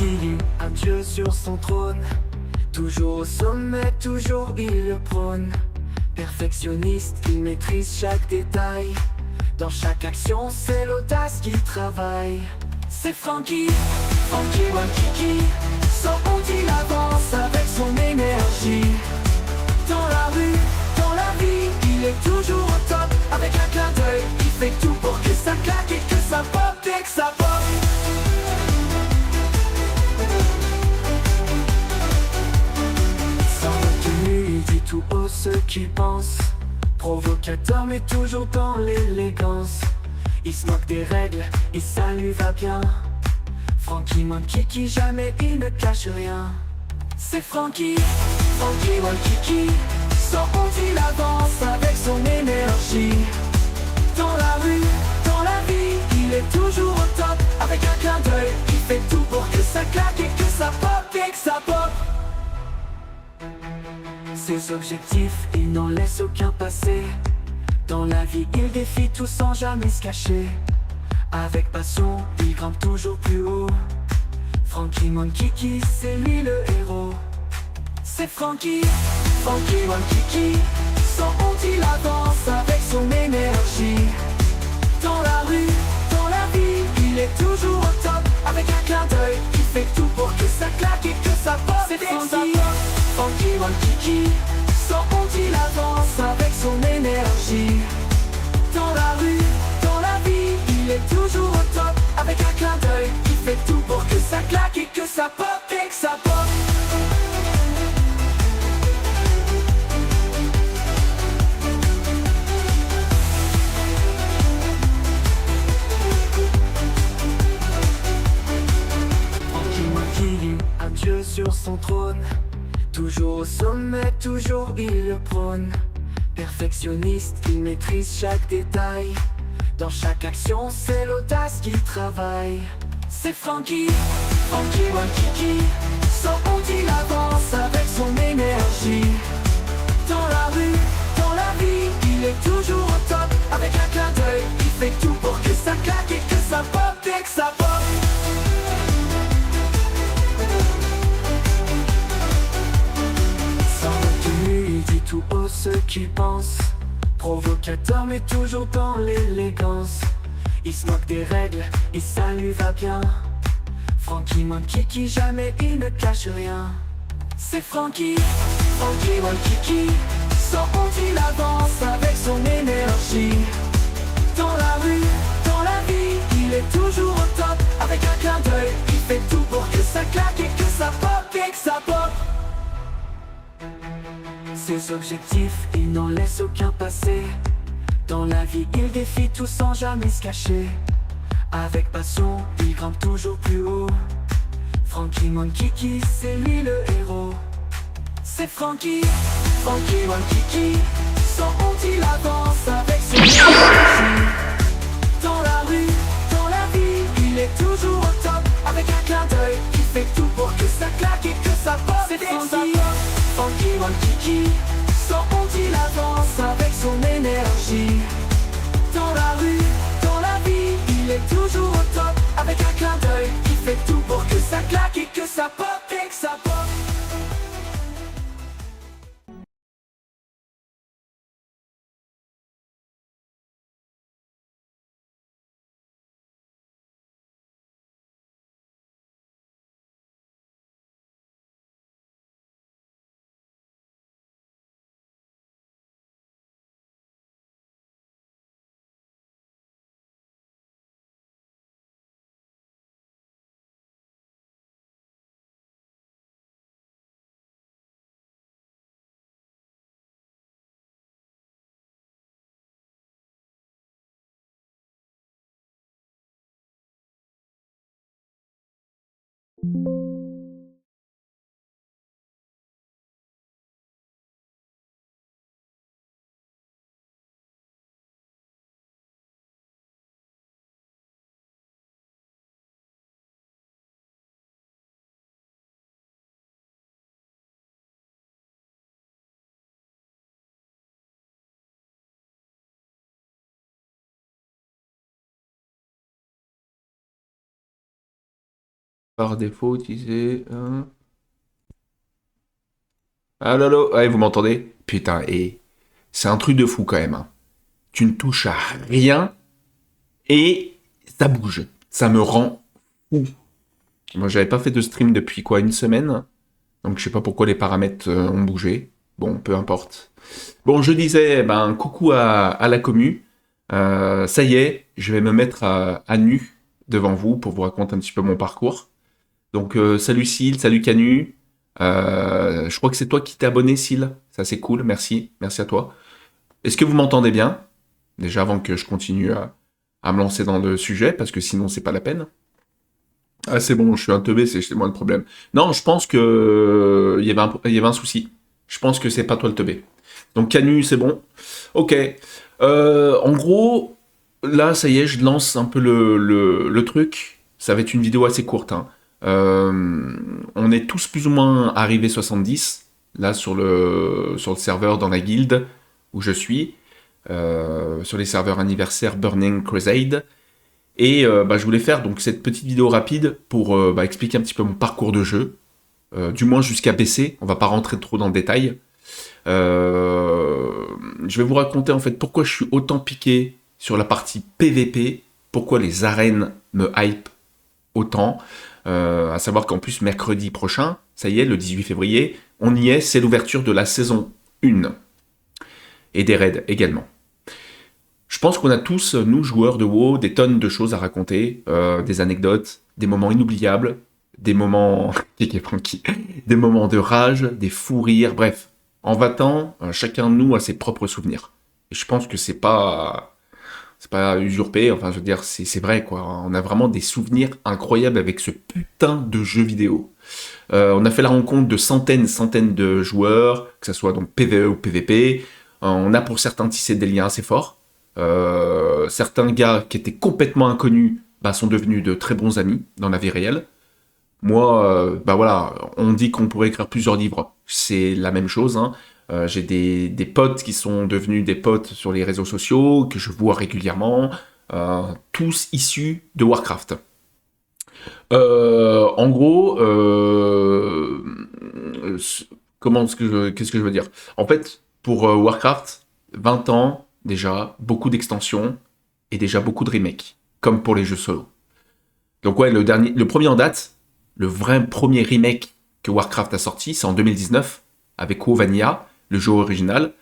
Monkey, un dieu sur son trône. Toujours au sommet, toujours il le prône. Perfectionniste, il maîtrise chaque détail. Dans chaque action, c'est l'audace qui travaille. C'est Franky, Franky Waikiki. Sans honte, il avance avec son énergie. Dans la rue, dans la vie, il est toujours au top. Avec un clin d'œil, il fait tout pour que ça claque et que ça pop dès que ça pop. Sans retenue, il dit tout haut ce qu'il pense. Provocateur mais toujours dans l'élégance. Il se moque des règles et ça lui va bien. Franky Monkey qui jamais il ne cache rien. C'est Franky, Franky Waikiki. Sans honte il avance avec son énergie. Dans la rue, dans la vie, il est toujours au top. Avec un clin d'œil, il fait tout pour que ça claque et que ça pop et que ça pop. Ses objectifs, il n'en laisse aucun passer. Dans la vie, il défie tout sans jamais se cacher. Avec passion, il grimpe toujours plus haut. Franky Monkey, c'est lui le héros. C'est Franky, Franky Waikiki. Sans honte, il avance avec son énergie. Dans la rue, dans la vie, il est toujours au top. Avec un clin d'œil, il fait tout pour que ça claque et que ça pop. C'est Franky, Franky Waikiki. Sans honte, il avance avec son énergie. Dans la rue, dans la vie, il est toujours au top. Avec un clin d'œil, il fait tout pour que ça claque et que ça pop et que ça pop. Un dieu sur son trône. Toujours au sommet, toujours il le prône. Perfectionniste, il maîtrise chaque détail. Dans chaque action, c'est l'audace qui travaille. C'est Franky, Franky Waikiki. Sans honte, il avance avec son énergie. Dans la rue, dans la vie, il est toujours au top. Avec un clin d'œil, il fait tout pour que ça claque et que ça pop et que ça pop. Il dit tout haut ce qu'il pense. Provocateur mais toujours dans l'élégance. Il se moque des règles et ça lui va bien. Franky Monkey qui jamais il ne cache rien. C'est Franky, Franky Waikiki. Sans honte il avance avec son énergie. Dans la rue, dans la vie, il est toujours au top. Avec un clin d'œil, il fait tout pour que ça claque et que ça pop et que ça pop. Ses objectifs, il n'en laisse aucun passer. Dans la vie, il défie tout sans jamais se cacher. Avec passion, il grimpe toujours plus haut. Franky Monkey, c'est lui le héros. C'est Franky, Franky Waikiki. Sans honte, il avance avec son énergie. Dans la rue, dans la vie, il est toujours au top. Avec un clin d'œil, il fait tout pour que ça claque et que ça pop. C'est Franky, Franky Waikiki. Sans honte, il avance avec son énergie. Dans la rue, dans la vie, il est toujours au top. Avec un clin d'œil, il fait tout pour que ça claque et que ça pop et que ça pop. Par défaut, utiliser... Ah là, ouais, vous m'entendez? Putain, et c'est un truc de fou quand même, hein. Tu ne touches à rien et ça bouge. Ça me rend fou. Moi, j'avais pas fait de stream depuis quoi, une semaine? Donc je sais pas pourquoi les paramètres ont bougé. Bon, peu importe. Bon, je disais, ben, coucou à la commu. Ça y est, je vais me mettre à nu devant vous pour vous raconter un petit peu mon parcours. Donc, salut Syl, salut Canu. Je crois que c'est toi qui t'es abonné, Syl. Ça, c'est cool, merci. Merci à toi. Est-ce que vous m'entendez bien? Déjà, avant que je continue à me lancer dans le sujet, parce que sinon, c'est pas la peine. Ah, c'est bon, je suis un teubé, c'est moi le problème. Non, je pense que il y avait un souci. Je pense que c'est pas toi le teubé. Donc Canu, c'est bon. Ok. En gros, là, ça y est, je lance un peu le truc. Ça va être une vidéo assez courte, hein. On est tous plus ou moins arrivés 70, là, sur le serveur dans la guilde où je suis, sur les serveurs anniversaires Burning Crusade. Et bah, je voulais faire donc cette petite vidéo rapide pour bah, expliquer un petit peu mon parcours de jeu, du moins jusqu'à PC. On va pas rentrer trop dans le détail. Euh, je vais vous raconter en fait pourquoi je suis autant piqué sur la partie PVP, pourquoi les arènes me hype autant. À savoir qu'en plus mercredi prochain, ça y est, le 18 février, on y est, c'est l'ouverture de la saison 1 et des raids également. Je pense qu'on a tous, nous joueurs de WoW, des tonnes de choses à raconter, des anecdotes, des moments inoubliables, des moments Kiki Frankie, des moments de rage, des fous rires, bref. En va-t'en, chacun de nous a ses propres souvenirs. Et je pense que c'est pas usurpé, enfin je veux dire c'est vrai quoi. On a vraiment des souvenirs incroyables avec ce putain de jeu vidéo. On a fait la rencontre de centaines de joueurs, que ce soit donc PvE ou PvP. On a pour certains tissé des liens assez forts. Certains gars qui étaient complètement inconnus bah, sont devenus de très bons amis dans la vie réelle. Moi, bah voilà, on dit qu'on pourrait écrire plusieurs livres. C'est la même chose, hein. J'ai des potes qui sont devenus des potes sur les réseaux sociaux, que je vois régulièrement, tous issus de Warcraft. En gros, qu'est-ce que je veux dire? En fait, pour Warcraft, 20 ans déjà, beaucoup d'extensions et déjà beaucoup de remakes, comme pour les jeux solo. Donc ouais, le premier en date, le vrai premier remake que Warcraft a sorti, c'est en 2019 avec WoW Vanilla, le jeu original.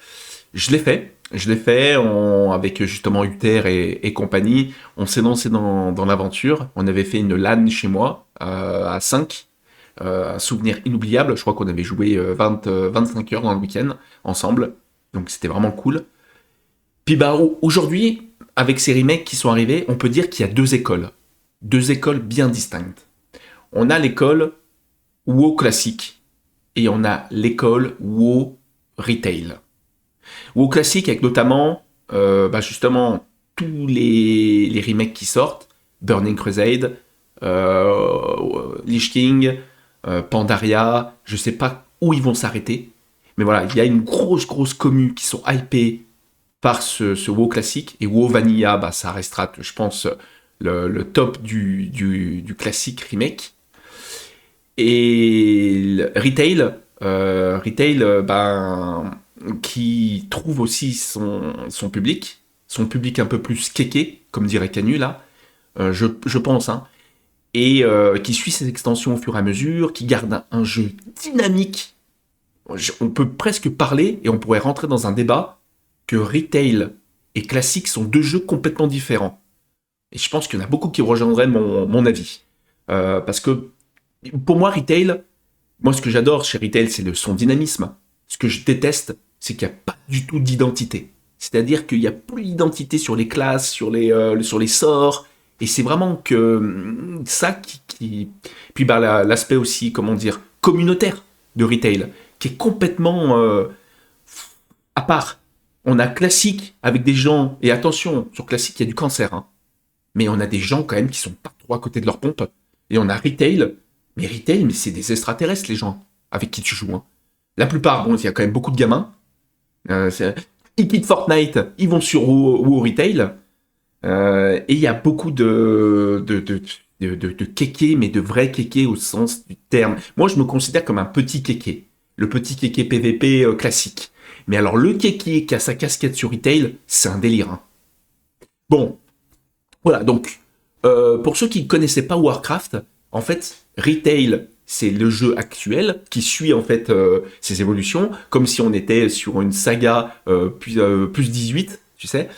Avec justement Uther et compagnie. On s'est lancé dans l'aventure. On avait fait une LAN chez moi à 5. Un souvenir inoubliable. Je crois qu'on avait joué 25 heures dans le week-end ensemble. Donc c'était vraiment cool. Puis bah aujourd'hui, avec ces remakes qui sont arrivés, on peut dire qu'il y a deux écoles. Deux écoles bien distinctes. On a l'école WoW classique et on a l'école WoW retail. WoW classique avec notamment bah justement tous les remakes qui sortent, Burning Crusade, Lich King, Pandaria, je sais pas où ils vont s'arrêter, mais voilà, il y a une grosse commu qui sont hypés par ce WoW classique, et WoW Vanilla, bah, ça restera, je pense, le top du classique remake. Et le retail ben, qui trouve aussi son public un peu plus kéké, comme dirait Canu là, je pense, hein, et qui suit ses extensions au fur et à mesure, qui garde un jeu dynamique. On peut presque parler, et on pourrait rentrer dans un débat, que retail et classique sont deux jeux complètement différents. Et je pense qu'il y en a beaucoup qui rejoindraient mon avis. Parce que pour moi, retail, moi, ce que j'adore chez Retail, c'est son dynamisme. Ce que je déteste, c'est qu'il n'y a pas du tout d'identité. C'est-à-dire qu'il n'y a plus d'identité sur les classes, sur les sorts. Et c'est vraiment que ça qui... Puis bah, l'aspect aussi, comment dire, communautaire de Retail, qui est complètement à part. On a Classique avec des gens, et attention, sur Classique, il y a du cancer, hein, mais on a des gens quand même qui sont pas trop à côté de leur pompe. Et on a Retail, mais c'est des extraterrestres, les gens avec qui tu joues, hein. La plupart, bon, il y a quand même beaucoup de gamins. Ils quittent Fortnite, ils vont sur WoW Retail. Et il y a beaucoup de kéké, mais de vrai kéké au sens du terme. Moi, je me considère comme un petit kéké. Le petit kéké PVP classique. Mais alors, le kéké qui a sa casquette sur retail, c'est un délire. Hein. Bon, voilà, donc, pour ceux qui ne connaissaient pas Warcraft, en fait, retail, c'est le jeu actuel qui suit en fait ses évolutions, comme si on était sur une saga plus 18, tu sais.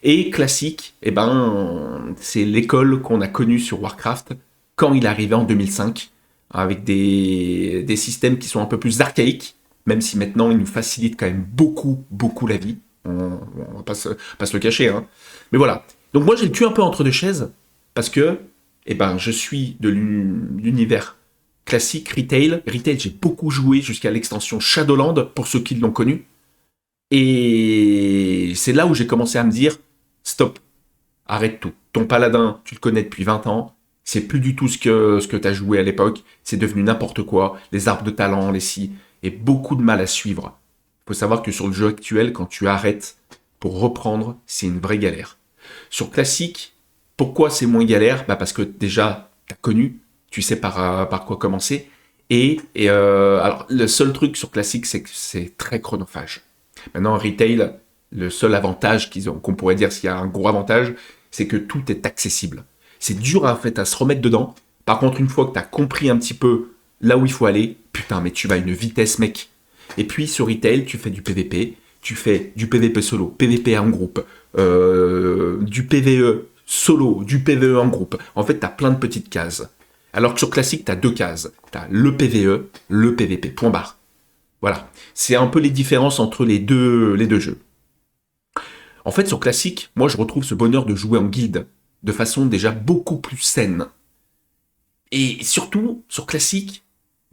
Et classique, eh ben, c'est l'école qu'on a connue sur Warcraft quand il est arrivé en 2005, avec des systèmes qui sont un peu plus archaïques, même si maintenant ils nous facilitent quand même beaucoup la vie. On va pas se le cacher. Hein. Mais voilà. Donc moi j'ai le cul un peu entre deux chaises, parce que eh ben, je suis de l'univers classique, retail. Retail, j'ai beaucoup joué jusqu'à l'extension Shadowland, pour ceux qui l'ont connu. Et c'est là où j'ai commencé à me dire, stop, arrête tout. Ton paladin, tu le connais depuis 20 ans, c'est plus du tout ce que tu as joué à l'époque, c'est devenu n'importe quoi, les arbres de talent, les si, et beaucoup de mal à suivre. Il faut savoir que sur le jeu actuel, quand tu arrêtes pour reprendre, c'est une vraie galère. Sur classique, pourquoi c'est moins galère ? Parce que déjà, tu as connu, tu sais par quoi commencer, alors le seul truc sur classique, c'est que c'est très chronophage. Maintenant, en retail, le seul avantage qu'on pourrait dire s'il y a un gros avantage, c'est que tout est accessible. C'est dur en fait à se remettre dedans. Par contre, une fois que tu as compris un petit peu là où il faut aller, putain, mais tu vas à une vitesse, mec. Et puis sur retail, tu fais du PVP, tu fais du PVP solo, PVP en groupe, du PVE solo, du PVE en groupe. En fait, tu as plein de petites cases. Alors que sur classique, tu as 2 cases. Tu as le PVE, le PVP, point barre. Voilà, c'est un peu les différences entre les deux jeux. En fait, sur classique, moi je retrouve ce bonheur de jouer en guilde de façon déjà beaucoup plus saine. Et surtout, sur classique,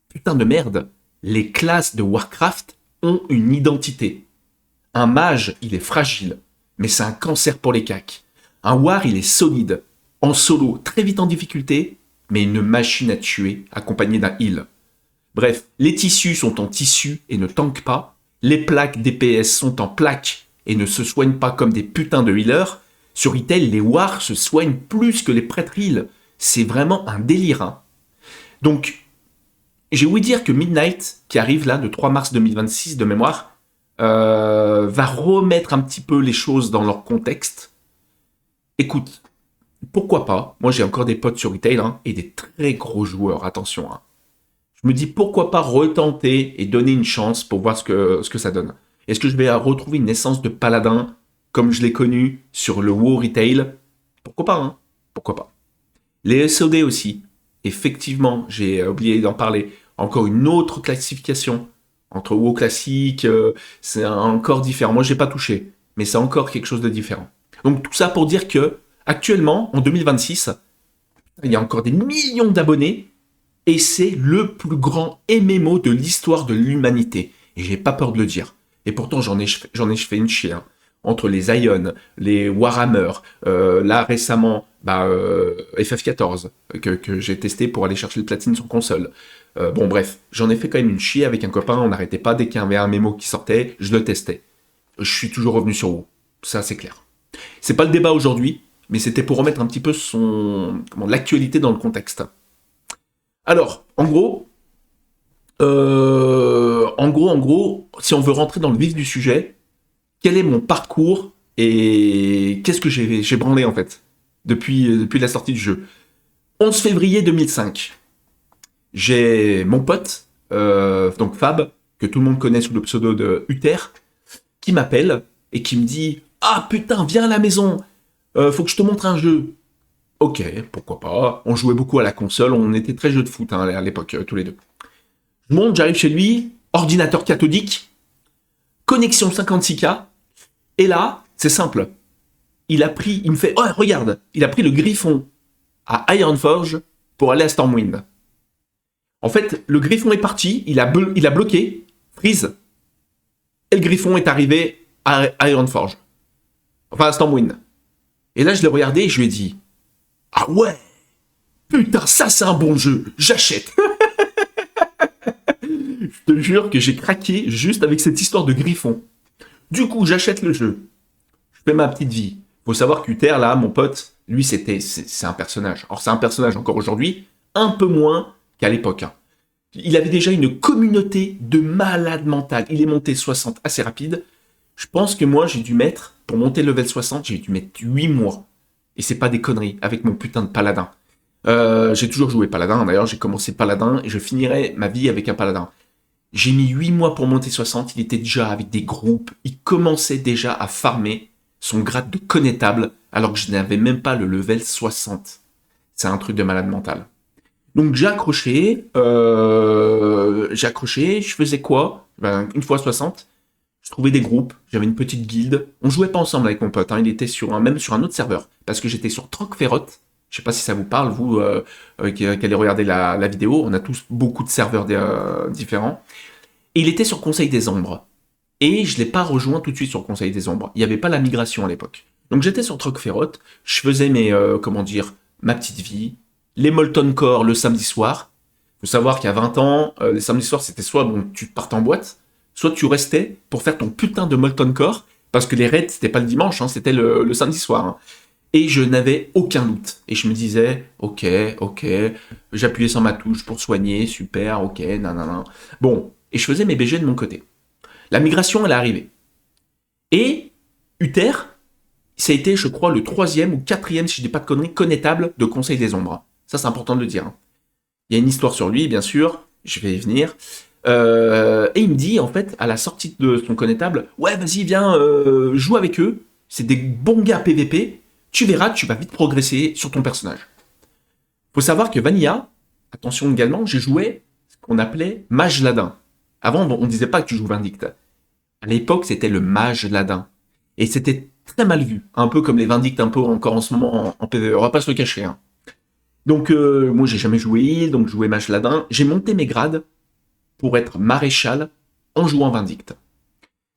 putain de merde, les classes de Warcraft ont une identité. Un mage, il est fragile, mais c'est un cancer pour les cacs. Un war, il est solide, en solo, très vite en difficulté, mais une machine à tuer, accompagnée d'un heal. Bref, les tissus sont en tissu et ne tankent pas. Les plaques DPS sont en plaques et ne se soignent pas comme des putains de healers. Sur retail, les wars se soignent plus que les prêtres heal. C'est vraiment un délire. Hein. Donc, j'ai ouï dire que Midnight, qui arrive là, le 3 mars 2026 de mémoire, va remettre un petit peu les choses dans leur contexte. Écoute, pourquoi pas ? Moi, j'ai encore des potes sur retail et des très gros joueurs, attention. Je me dis pourquoi pas retenter et donner une chance pour voir ce que ça donne. Est-ce que je vais retrouver une essence de paladin comme je l'ai connu sur le WoW Retail ? Pourquoi pas, hein ? Pourquoi pas. Les SOD aussi. Effectivement, j'ai oublié d'en parler. Encore une autre classification entre WoW classique, c'est encore différent. Moi, j'ai pas touché, mais c'est encore quelque chose de différent. Donc tout ça pour dire que actuellement, en 2026, il y a encore des millions d'abonnés. Et c'est le plus grand MMO de l'histoire de l'humanité. Et j'ai pas peur de le dire. Et pourtant, j'en ai fait une chier. Hein. Entre les Ion, les Warhammer, là récemment, FF14, que j'ai testé pour aller chercher le platine sur console. Bon bref, j'en ai fait quand même une chier avec un copain, on n'arrêtait pas, dès qu'il y avait un MMO qui sortait, je le testais. Je suis toujours revenu sur WoW, ça c'est clair. C'est pas le débat aujourd'hui, mais c'était pour remettre un petit peu l'actualité dans le contexte. Alors, en gros, si on veut rentrer dans le vif du sujet, quel est mon parcours et qu'est-ce que j'ai branlé en fait depuis la sortie du jeu. 11 février 2005, j'ai mon pote, donc Fab, que tout le monde connaît sous le pseudo de Uther, qui m'appelle et qui me dit « Ah putain, viens à la maison, faut que je te montre un jeu. » Ok, pourquoi pas. On jouait beaucoup à la console, on était très jeux de foot à l'époque, tous les deux. Je monte, j'arrive chez lui, ordinateur cathodique, connexion 56K, et là, c'est simple. Il me fait, oh regarde, il a pris le Griffon à Ironforge pour aller à Stormwind. En fait, le Griffon est parti, il a bloqué, freeze, et le Griffon est arrivé à Ironforge. Enfin, à Stormwind. Et là, je l'ai regardé et je lui ai dit, ah ouais, putain, ça c'est un bon jeu, j'achète. Je te jure que j'ai craqué juste avec cette histoire de Griffon. Du coup, j'achète le jeu. Je fais ma petite vie. Faut savoir qu'Uther, là, mon pote, Lui, c'est un personnage. Alors, c'est un personnage encore aujourd'hui, un peu moins qu'à l'époque. Hein. Il avait déjà une communauté de malades mentales. Il est monté 60 assez rapide. Je pense que moi, j'ai dû mettre, pour monter level 60, j'ai dû mettre 8 mois. Et c'est pas des conneries, avec mon putain de paladin. J'ai toujours joué paladin, d'ailleurs, j'ai commencé paladin, et je finirai ma vie avec un paladin. J'ai mis 8 mois pour monter 60, il était déjà avec des groupes, il commençait déjà à farmer son grade de connétable, alors que je n'avais même pas le level 60. C'est un truc de malade mental. Donc j'ai accroché, je faisais quoi? Ben, une fois 60, je trouvais des groupes, j'avais une petite guilde, on jouait pas ensemble avec mon pote, hein, il était même sur un autre serveur, parce que j'étais sur Trocferot, je sais pas si ça vous parle, vous qui allez regarder la vidéo, on a tous beaucoup de serveurs différents, et il était sur Conseil des Ombres, et je l'ai pas rejoint tout de suite sur Conseil des Ombres, il n'y avait pas la migration à l'époque. Donc j'étais sur Trocferot, je faisais ma petite vie, les Molten Core le samedi soir. Il faut savoir qu'il y a 20 ans, les samedis soirs, c'était soit tu partais en boîte, soit tu restais pour faire ton putain de Molten Core, parce que les raids, c'était pas le dimanche, hein, c'était le samedi soir. Hein. Et je n'avais aucun loot. Et je me disais, ok, j'appuyais sur ma touche pour soigner, super, ok, nanana. Bon, et je faisais mes BG de mon côté. La migration, elle est arrivée. Et Uther, ça a été, je crois, le 3e ou 4e, si je dis pas de conneries, connétable de Conseil des Ombres. Ça, c'est important de le dire. Il y a une histoire sur lui, bien sûr, je vais y venir. Et il me dit, en fait, à la sortie de son connétable, ouais, vas-y, viens, joue avec eux. C'est des bons gars PVP. Tu verras que tu vas vite progresser sur ton personnage. Faut savoir que Vanilla, attention également, j'ai joué ce qu'on appelait Mage Ladin. Avant, on ne disait pas que tu joues Vindict. À l'époque, c'était le Mage Ladin. Et c'était très mal vu. Un peu comme les Vindict, un peu encore en ce moment en PvE. On va pas se le cacher, hein. Donc, moi, j'ai jamais joué heal, donc je jouais Mage Ladin. J'ai monté mes grades pour être maréchal en jouant Vindict.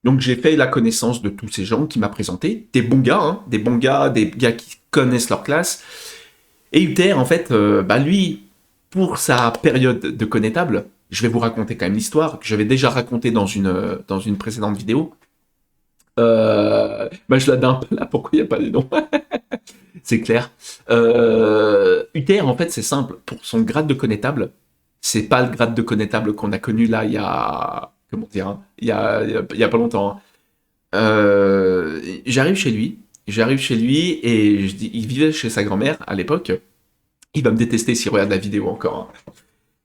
Donc, j'ai fait la connaissance de tous ces gens qui m'a présenté. Des bons gars, hein, des gars qui connaissent leur classe. Et Uther, en fait, lui, pour sa période de connétable, je vais vous raconter quand même l'histoire que j'avais déjà racontée dans une précédente vidéo. Je la d'un peu là, pourquoi il n'y a pas de nom? C'est clair. Uther, en fait, c'est simple. Pour son grade de connétable, c'est pas le grade de connétable qu'on a connu là il y a... Comment dire, hein, il y a pas longtemps. Hein. J'arrive chez lui et je dis, il vivait chez sa grand-mère à l'époque. Il va me détester s'il regarde la vidéo encore. Hein.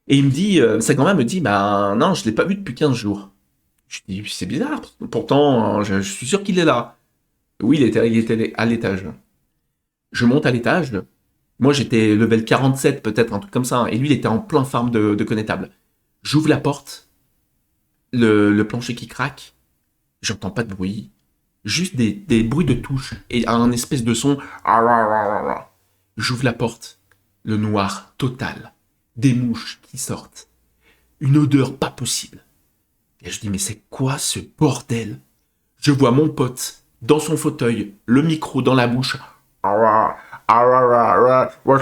Et il me dit, sa grand-mère me dit, bah non, je l'ai pas vu depuis 15 jours. Je dis, c'est bizarre. Pourtant, je suis sûr qu'il est là. Oui, il était à l'étage. Je monte à l'étage. Moi, j'étais level 47, peut-être, un truc comme ça. Et lui, il était en plein farm de connétable. J'ouvre la porte. Le plancher qui craque. J'entends pas de bruit. Juste des bruits de touches. Et un espèce de son. J'ouvre la porte. Le noir total. Des mouches qui sortent. Une odeur pas possible. Et je dis, mais c'est quoi ce bordel? Je vois mon pote dans son fauteuil, le micro dans la bouche.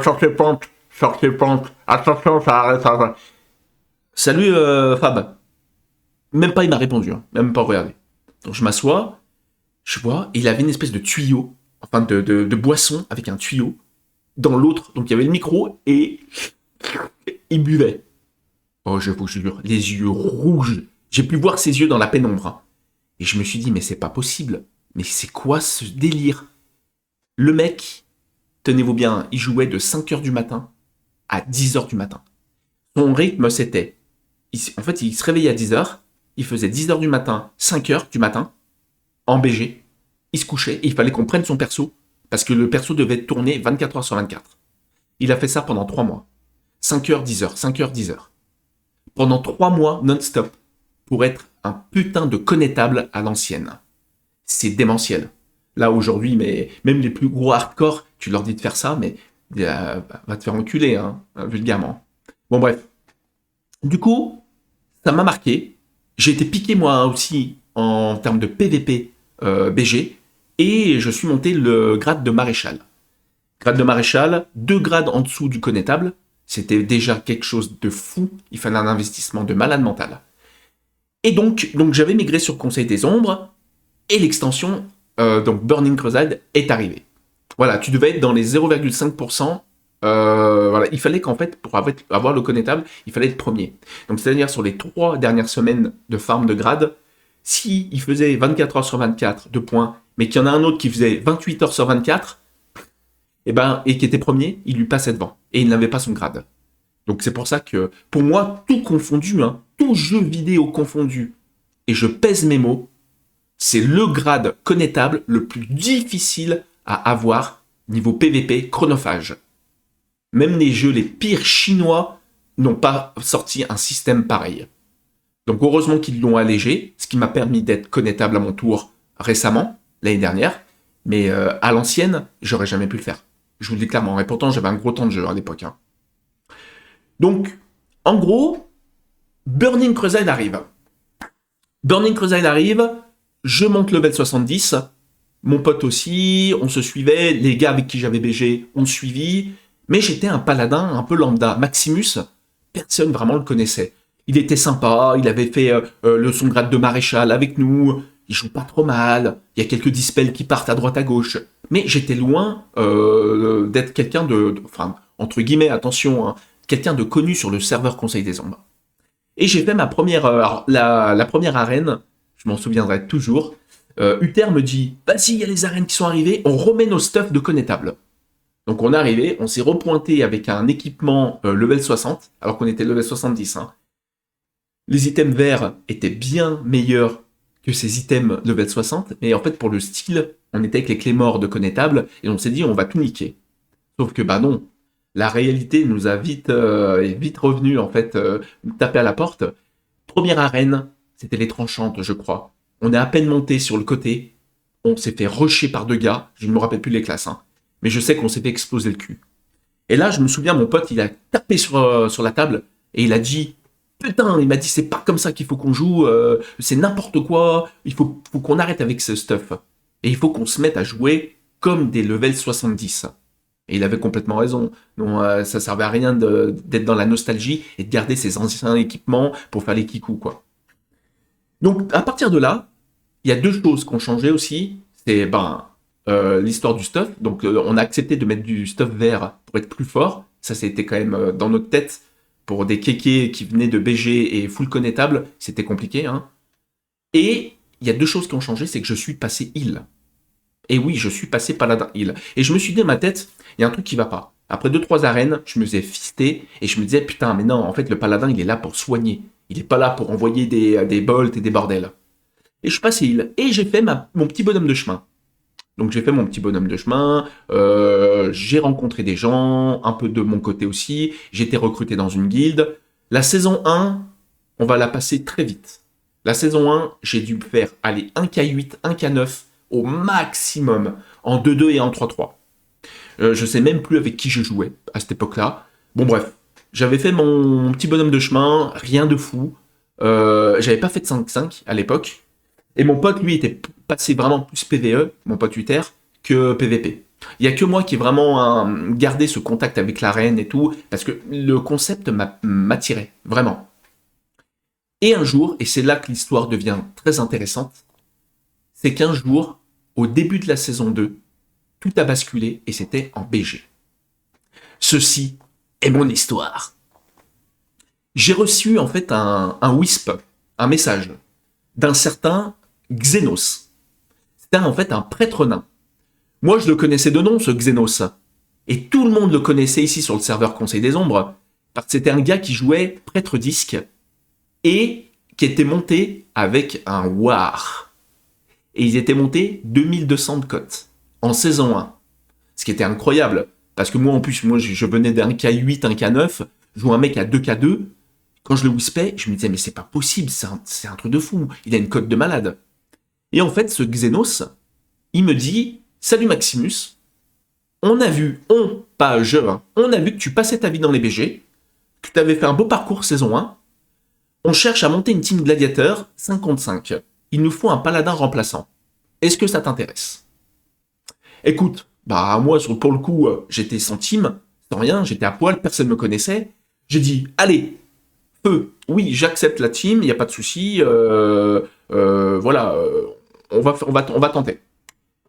Sortez pente. Attention, ça arrête, ça arrête. Salut Fab. Même pas il m'a répondu, hein. Même pas regardé. Donc je m'assois, je vois, et il avait une espèce de tuyau, enfin de boisson avec un tuyau dans l'autre. Donc il y avait le micro et il buvait. Oh, je vous jure, les yeux rouges. J'ai pu voir ses yeux dans la pénombre. Hein. Et je me suis dit, mais c'est pas possible. Mais c'est quoi ce délire? Le mec, tenez-vous bien, il jouait de 5h du matin à 10h du matin. Son rythme, c'était... il se réveillait à 10h, il faisait 10h du matin, 5h du matin, en BG. Il se couchait et il fallait qu'on prenne son perso, parce que le perso devait tourner 24h sur 24. Il a fait ça pendant 3 mois. 5h, 10h, 5h, 10h. Pendant 3 mois non-stop. Pour être un putain de connétable à l'ancienne. C'est démentiel. Là, aujourd'hui, mais même les plus gros hardcore, tu leur dis de faire ça, mais va te faire enculer, hein, vulgairement. Bon, bref. Du coup, ça m'a marqué. J'ai été piqué, moi aussi, en termes de PVP BG, et je suis monté le grade de maréchal. Grade de maréchal, 2 grades en dessous du connétable. C'était déjà quelque chose de fou. Il fallait un investissement de malade mental. Et donc j'avais migré sur Conseil des Ombres, et l'extension, donc Burning Crusade, est arrivée. Voilà, tu devais être dans les 0,5%. Voilà, il fallait qu'en fait, pour avoir le connétable, il fallait être premier. Donc, c'est-à-dire sur les 3 dernières semaines de farm de grade, si il faisait 24 heures sur 24 de points, mais qu'il y en a un autre qui faisait 28 heures sur 24, et qui était premier, il lui passait devant. Et il n'avait pas son grade. Donc c'est pour ça que, pour moi, tout confondu, hein, tout jeu vidéo confondu, et je pèse mes mots, c'est le grade connétable le plus difficile à avoir niveau PVP chronophage. Même les jeux les pires chinois n'ont pas sorti un système pareil. Donc heureusement qu'ils l'ont allégé, ce qui m'a permis d'être connétable à mon tour récemment, l'année dernière, mais à l'ancienne, j'aurais jamais pu le faire. Je vous le dis clairement, et pourtant j'avais un gros temps de jeu à l'époque. Hein. Donc, en gros, Burning Crusade arrive. Burning Crusade arrive, je monte level 70, mon pote aussi, on se suivait, les gars avec qui j'avais BG ont suivi, mais j'étais un paladin un peu lambda. Maximus, personne vraiment le connaissait. Il était sympa, il avait fait son grade de maréchal avec nous, il joue pas trop mal, il y a quelques dispels qui partent à droite à gauche, mais j'étais loin d'être quelqu'un enfin, entre guillemets, attention, hein, quelqu'un de connu sur le serveur Conseil des Ombres. Et j'ai fait ma première, la première arène, je m'en souviendrai toujours. Uther me dit, vas-y, il y a les arènes qui sont arrivées, on remet nos stuff de connétable. Donc on est arrivé, on s'est repointé avec un équipement level 60, alors qu'on était level 70. Hein. Les items verts étaient bien meilleurs que ces items level 60, mais en fait pour le style, on était avec les clés morts de connétable, et on s'est dit, on va tout niquer. Sauf que bah non, la réalité nous a vite revenu, en fait, taper à la porte. Première arène, c'était les tranchantes, je crois. On est à peine monté sur le côté, on s'est fait rusher par 2 gars, je ne me rappelle plus les classes, hein. Mais je sais qu'on s'est fait exploser le cul. Et là, je me souviens, mon pote, il a tapé sur la table, et il a dit, putain, il m'a dit, c'est pas comme ça qu'il faut qu'on joue, c'est n'importe quoi, il faut qu'on arrête avec ce stuff. Et il faut qu'on se mette à jouer comme des levels 70. Et il avait complètement raison. Non, ça servait à rien d'être dans la nostalgie et de garder ses anciens équipements pour faire les kikous, quoi. Donc, à partir de là, il y a 2 choses qui ont changé aussi. C'est l'histoire du stuff. Donc, on a accepté de mettre du stuff vert pour être plus fort. Ça, c'était quand même dans notre tête. Pour des kékés qui venaient de BG et full connétable, c'était compliqué. Hein. Et il y a 2 choses qui ont changé, c'est que je suis passé heal. Et oui, je suis passé paladin heal. Et je me suis dit dans ma tête, il y a un truc qui va pas. Après 2-3 arènes, je me faisais fister et je me disais, putain, mais non, en fait, le paladin, il est là pour soigner. Il est pas là pour envoyer des bolts et des bordels. Et je suis passé heal. Et j'ai fait mon petit bonhomme de chemin. Donc j'ai fait mon petit bonhomme de chemin, j'ai rencontré des gens, un peu de mon côté aussi, j'ai été recruté dans une guilde. La saison 1, on va la passer très vite. La saison 1, j'ai dû faire aller 1K8, 1K9 au maximum, en 2-2 et en 3-3. Je sais même plus avec qui je jouais à cette époque-là. Bon bref, j'avais fait mon petit bonhomme de chemin, rien de fou. J'avais pas fait de 5-5 à l'époque. Et mon pote, lui, était passé vraiment plus PVE, mon pote Uther, que PVP. Il y a que moi qui ai vraiment gardé ce contact avec l'arène et tout, parce que le concept m'attirait, vraiment. Et un jour, et c'est là que l'histoire devient très intéressante, c'est qu'un jour, au début de la saison 2, tout a basculé et c'était en BG. Ceci est mon histoire. J'ai reçu en fait un wisp, un message, d'un certain Xenos. C'était en fait un prêtre nain. Moi, je le connaissais de nom, ce Xenos. Et tout le monde le connaissait ici sur le serveur Conseil des Ombres, parce que c'était un gars qui jouait prêtre disque et qui était monté avec un war. Et ils étaient montés 2200 de cote en saison 1. Ce qui était incroyable, parce que moi, en plus, je venais d'un K8, un K9, je jouais un mec à 2K2. Quand je le wispais, je me disais, mais c'est pas possible, c'est un truc de fou, il a une cote de malade. Et en fait, ce Xenos, il me dit, salut Maximus, on a vu, pas je, hein, on a vu que tu passais ta vie dans les BG, que tu avais fait un beau parcours saison 1, on cherche à monter une team gladiateur 5 contre 5. Il nous faut un paladin remplaçant. Est-ce que ça t'intéresse? Écoute, moi, pour le coup, j'étais sans team, sans rien, j'étais à poil, personne ne me connaissait. J'ai dit, allez, oui, j'accepte la team, il n'y a pas de souci, voilà, on va tenter.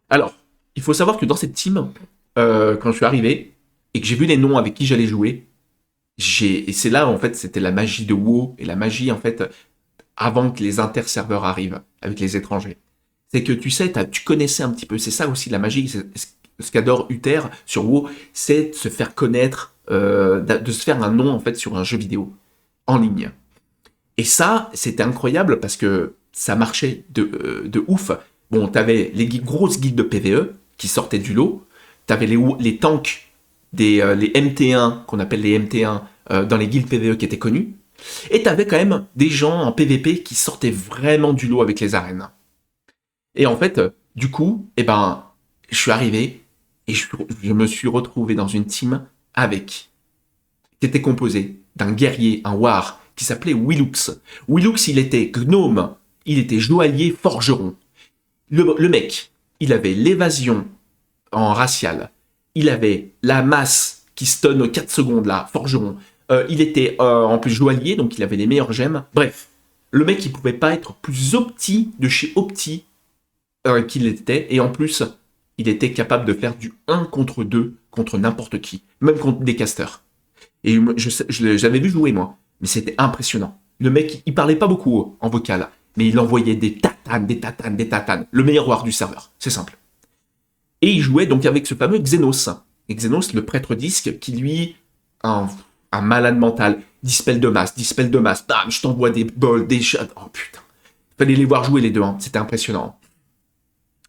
Alors, il faut savoir que dans cette team, quand je suis arrivé et que j'ai vu les noms avec qui j'allais jouer, et c'est là en fait c'était la magie de WoW et la magie en fait avant que les interserveurs arrivent avec les étrangers. C'est que tu sais, tu connaissais un petit peu. C'est ça aussi la magie. Ce qu'adore Uther sur WoW, c'est de se faire connaître, de se faire un nom en fait sur un jeu vidéo en ligne. Et ça, c'était incroyable parce que ça marchait de ouf. Bon, t'avais les grosses guildes de PvE qui sortaient du lot. T'avais les tanks, les MT1, qu'on appelle les MT1, dans les guildes PvE qui étaient connus. Et t'avais quand même des gens en PvP qui sortaient vraiment du lot avec les arènes. Et en fait, du coup, je suis arrivé et je me suis retrouvé dans une team qui était composée d'un guerrier, un war, qui s'appelait Willux. Willux, il était gnome, il était joaillier, forgeron. Le mec, il avait l'évasion en racial, il avait la masse qui stun aux 4 secondes là, forgeron. Il était en plus joaillier, donc il avait les meilleures gemmes. Bref, le mec, il pouvait pas être plus opti de chez opti qu'il était, et en plus, il était capable de faire du 1 contre 2 contre n'importe qui, même contre des casters. Et j'avais vu jouer, moi, mais c'était impressionnant. Le mec, il parlait pas beaucoup en vocal, mais il envoyait des tatanes. Le meilleur war du serveur, c'est simple. Et il jouait donc avec ce fameux Xenos. Et Xenos, le prêtre disque, qui lui, un malade mental, dispel de masse, bam, je t'envoie des bols, des shots. Oh putain. Fallait les voir jouer les deux, hein. C'était impressionnant.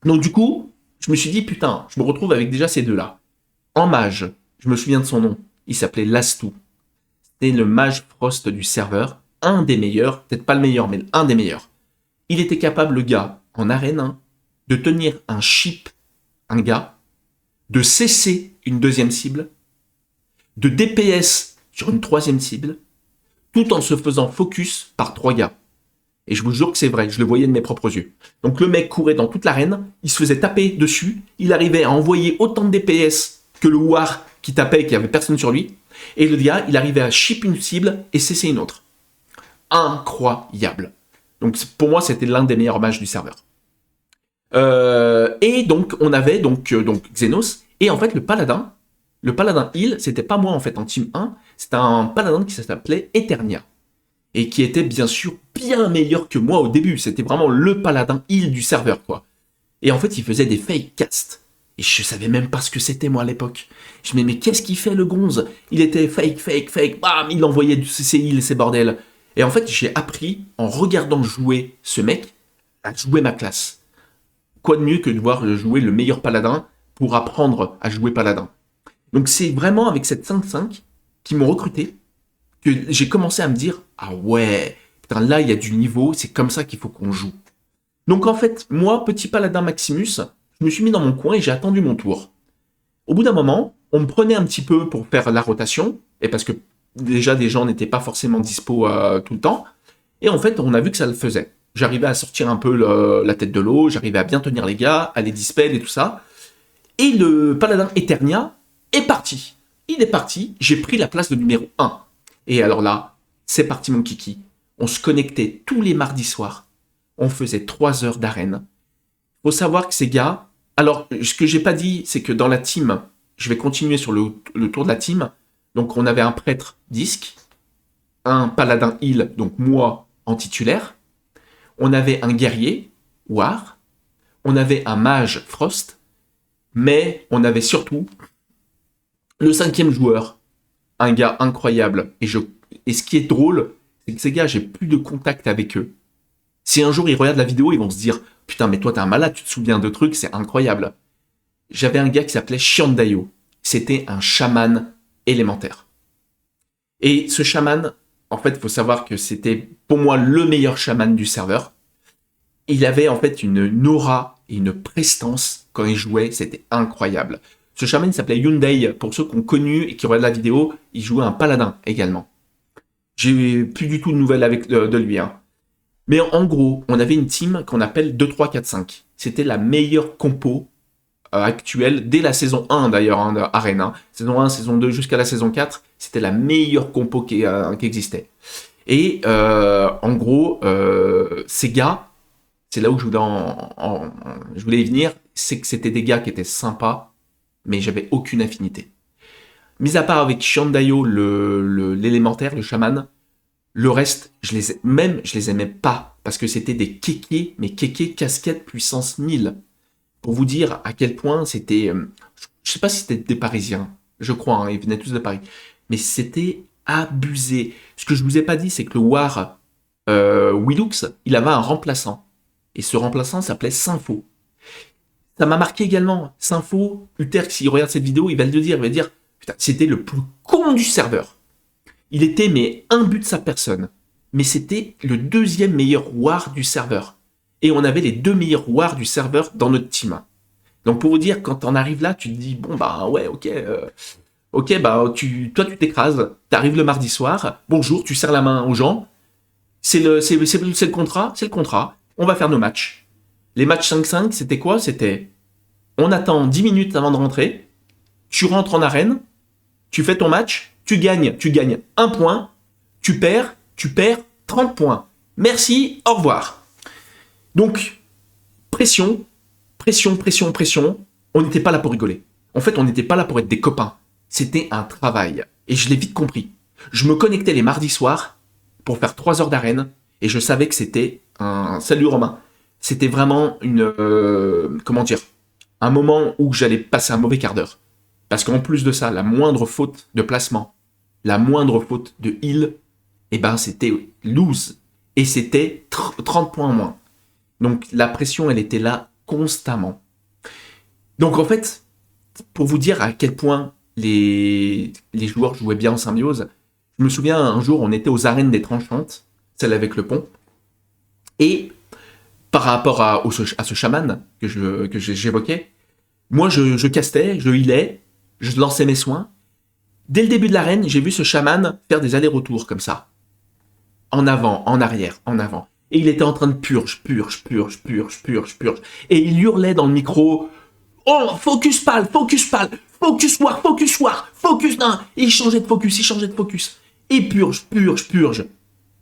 Donc du coup, je me suis dit, putain, je me retrouve avec déjà ces deux-là. En mage, je me souviens de son nom, il s'appelait Lastou. C'était le mage Frost du serveur, un des meilleurs, peut-être pas le meilleur, mais un des meilleurs. Il était capable, le gars, en arène 1, de tenir un chip, un gars, de cesser une deuxième cible, de DPS sur une troisième cible, tout en se faisant focus par 3 gars. Et je vous jure que c'est vrai, je le voyais de mes propres yeux. Donc le mec courait dans toute l'arène, il se faisait taper dessus, il arrivait à envoyer autant de DPS que le war qui tapait et qui avait personne sur lui, et le gars, il arrivait à chip une cible et cesser une autre. Incroyable. Donc pour moi, c'était l'un des meilleurs mages du serveur. Et donc on avait donc Xenos, et en fait le paladin heal, c'était pas moi en fait en team 1, c'était un paladin qui s'appelait Eternia. Et qui était bien sûr bien meilleur que moi au début. C'était vraiment le paladin heal du serveur, quoi. Et en fait, il faisait des fake casts. Et je savais même pas ce que c'était, moi, à l'époque. Je me disais, mais qu'est-ce qu'il fait, le gonze? Il était fake, bam, il envoyait ses heals, ses bordels. Et en fait, j'ai appris, en regardant jouer ce mec, à jouer ma classe. Quoi de mieux que de voir jouer le meilleur paladin pour apprendre à jouer paladin. Donc c'est vraiment avec cette 5-5 qu'ils m'ont recruté, que j'ai commencé à me dire, ah ouais, putain, là, il y a du niveau, c'est comme ça qu'il faut qu'on joue. Donc en fait, moi, petit paladin Maximus, je me suis mis dans mon coin et j'ai attendu mon tour. Au bout d'un moment, on me prenait un petit peu pour faire la rotation, et parce que déjà des gens n'étaient pas forcément dispo tout le temps, et en fait, on a vu que ça le faisait. J'arrivais à sortir un peu la tête de l'eau, j'arrivais à bien tenir les gars, à les dispel et tout ça, et le paladin Eternia est parti. Il est parti, j'ai pris la place de numéro 1. Et alors là, c'est parti mon kiki. On se connectait tous les mardis soirs. On faisait 3 heures d'arène. Faut savoir que ces gars... Alors, ce que j'ai pas dit, c'est que dans la team, je vais continuer sur le tour de la team. Donc, on avait un prêtre disque, un paladin heal, donc moi en titulaire. On avait un guerrier, war. On avait un mage frost. Mais on avait surtout le 5e joueur, un gars incroyable. Et ce qui est drôle, c'est que ces gars, j'ai plus de contact avec eux. Si un jour ils regardent la vidéo, ils vont se dire « Putain, mais toi t'es un malade, tu te souviens de trucs, c'est incroyable. » J'avais un gars qui s'appelait Shiandayo. C'était un chaman élémentaire. Et ce chaman, en fait, il faut savoir que c'était pour moi le meilleur chaman du serveur. Il avait en fait une aura et une prestance quand il jouait, c'était incroyable. Ce chaman s'appelait Hyundai, pour ceux qui ont connu et qui regardent la vidéo, il jouait un paladin également. J'ai plus du tout de nouvelles de lui. Hein. Mais en gros, on avait une team qu'on appelle 2-3-4-5. C'était la meilleure compo actuelle, dès la saison 1 d'ailleurs, hein, d'Arena. Saison 1, saison 2, jusqu'à la saison 4, c'était la meilleure compo qui existait. Et en gros, ces c'est là où je voulais y venir, c'est que c'était des gars qui étaient sympas, mais j'avais aucune affinité. Mis à part avec Shandayo, l'élémentaire, le chaman, le reste, je les aimais pas, parce que c'était des kékés, mais kékés casquette puissance 1000. Pour vous dire à quel point c'était... je sais pas si c'était des Parisiens, je crois, hein, ils venaient tous de Paris, mais c'était abusé. Ce que je vous ai pas dit, c'est que le War Willux, il avait un remplaçant, et ce remplaçant s'appelait Sympho. Ça m'a marqué également, Sympho, Uther, s'il regarde cette vidéo, il va le dire, putain, c'était le plus con du serveur. Il était, mais imbu de sa personne. Mais c'était le deuxième meilleur war du serveur. Et on avait les deux meilleurs wars du serveur dans notre team. Donc pour vous dire, quand on arrive là, tu te dis, bon bah ouais, ok, bah toi tu t'écrases, t'arrives le mardi soir, bonjour, tu serres la main aux gens, c'est le contrat, on va faire nos matchs. Les matchs 5-5, c'était quoi? C'était, on attend 10 minutes avant de rentrer, tu rentres en arène, tu fais ton match, tu gagnes 1 point, tu perds 30 points. Merci, au revoir. Donc, pression. On n'était pas là pour rigoler. En fait, on n'était pas là pour être des copains. C'était un travail. Et je l'ai vite compris. Je me connectais les mardis soirs pour faire 3 heures d'arène et je savais que c'était un... Salut Romain. C'était vraiment un moment où j'allais passer un mauvais quart d'heure. Parce qu'en plus de ça, la moindre faute de placement, la moindre faute de heal, eh ben c'était lose. Et c'était 30 points en moins. Donc la pression, elle était là constamment. Donc en fait, pour vous dire à quel point les joueurs jouaient bien en symbiose, je me souviens un jour, on était aux arènes des Tranchantes, celle avec le pont, et par rapport à ce chaman que j'évoquais, moi je castais, je healais, je lançais mes soins. Dès le début de l'arène, j'ai vu ce chaman faire des allers-retours comme ça. En avant, en arrière, en avant. Et il était en train de purge. Et il hurlait dans le micro, oh, focus pal, focus war. Non. Et il changeait de focus. Et purge.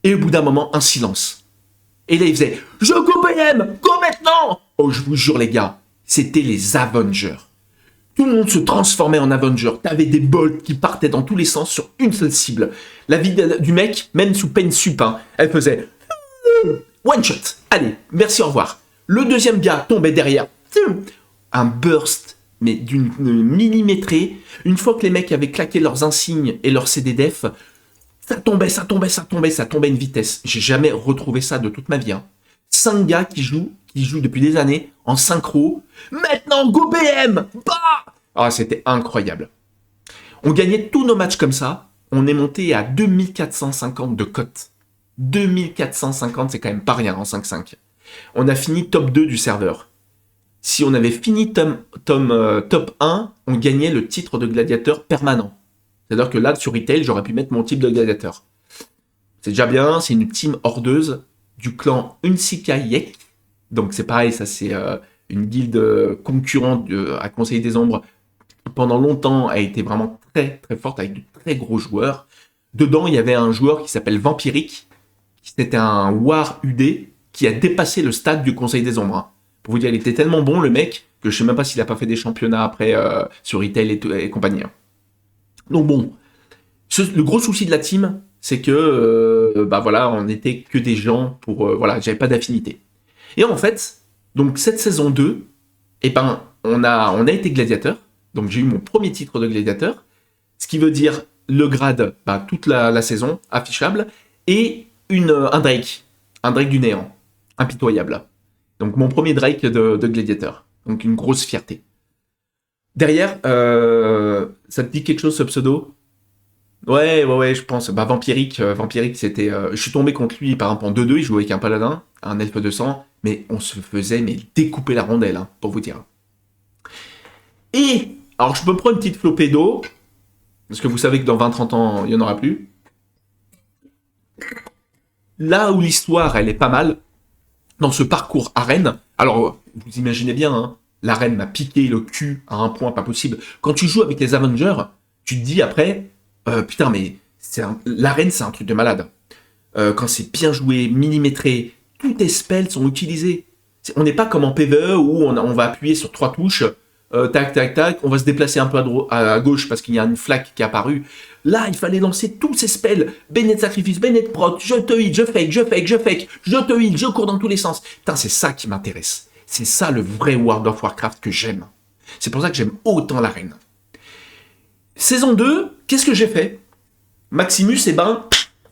Et au bout d'un moment, un silence. Et là, il faisait, je go BM, go maintenant. Oh, je vous jure, les gars, c'était les Avengers. Tout le monde se transformait en Avenger. T'avais des bolts qui partaient dans tous les sens sur une seule cible. La vie du mec, même sous peine sup, elle faisait one shot. Allez, merci, au revoir. Le deuxième gars tombait derrière. Un burst, mais d'une millimétrée. Une fois que les mecs avaient claqué leurs insignes et leurs CD-def, ça tombait une vitesse. J'ai jamais retrouvé ça de toute ma vie. 5 gars qui jouent depuis des années en synchro. Maintenant, go BM! Bah! Ah, c'était incroyable. On gagnait tous nos matchs comme ça. On est monté à 2450 de cote. 2450, c'est quand même pas rien en 5-5. On a fini top 2 du serveur. Si on avait fini top 1, on gagnait le titre de gladiateur permanent. C'est-à-dire que là, sur Retail, j'aurais pu mettre mon type de gladiateur. C'est déjà bien, c'est une team hordeuse du clan Unsikayek. Donc c'est pareil, ça c'est une guilde concurrente à Conseil des Ombres. Pendant longtemps, a été vraiment très très forte avec de très gros joueurs. Dedans, il y avait un joueur qui s'appelle Vampiric. C'était un War UD qui a dépassé le stade du Conseil des Ombres. Pour vous dire, il était tellement bon le mec que je sais même pas s'il a pas fait des championnats après sur Retail et compagnie. Donc bon, le gros souci de la team, c'est que on n'était que des gens pour j'avais pas d'affinité. Et en fait, donc cette saison 2, on a été gladiateur. Donc j'ai eu mon premier titre de gladiateur, ce qui veut dire le grade toute la saison affichable et un Drake du néant, impitoyable. Donc mon premier Drake de gladiateur, donc une grosse fierté. Derrière, ça te dit quelque chose ce pseudo? Ouais, je pense. Vampiric, c'était... je suis tombé contre lui, par exemple, en 2-2, il jouait avec un paladin, un elfe de sang, mais on se faisait découper la rondelle, pour vous dire. Et, alors je me prends une petite flopée d'eau, parce que vous savez que dans 20-30 ans, il n'y en aura plus. Là où l'histoire, elle est pas mal, dans ce parcours arène, alors, vous imaginez bien, l'arène m'a piqué le cul à un point pas possible. Quand tu joues avec les Avengers, tu te dis après... putain, mais l'arène, c'est un truc de malade. Quand c'est bien joué, millimétré, tous tes spells sont utilisés. On n'est pas comme en PvE où on va appuyer sur 3 touches, tac, tac, tac, on va se déplacer un peu à gauche parce qu'il y a une flaque qui est apparue. Là, il fallait lancer tous ces spells. Bennett sacrifice, Bennett proc, je te heal, je fake, je fake, je fake, je te heal, je cours dans tous les sens. Putain, c'est ça qui m'intéresse. C'est ça le vrai World of Warcraft que j'aime. C'est pour ça que j'aime autant l'arène. Saison 2, qu'est-ce que j'ai fait? Maximus,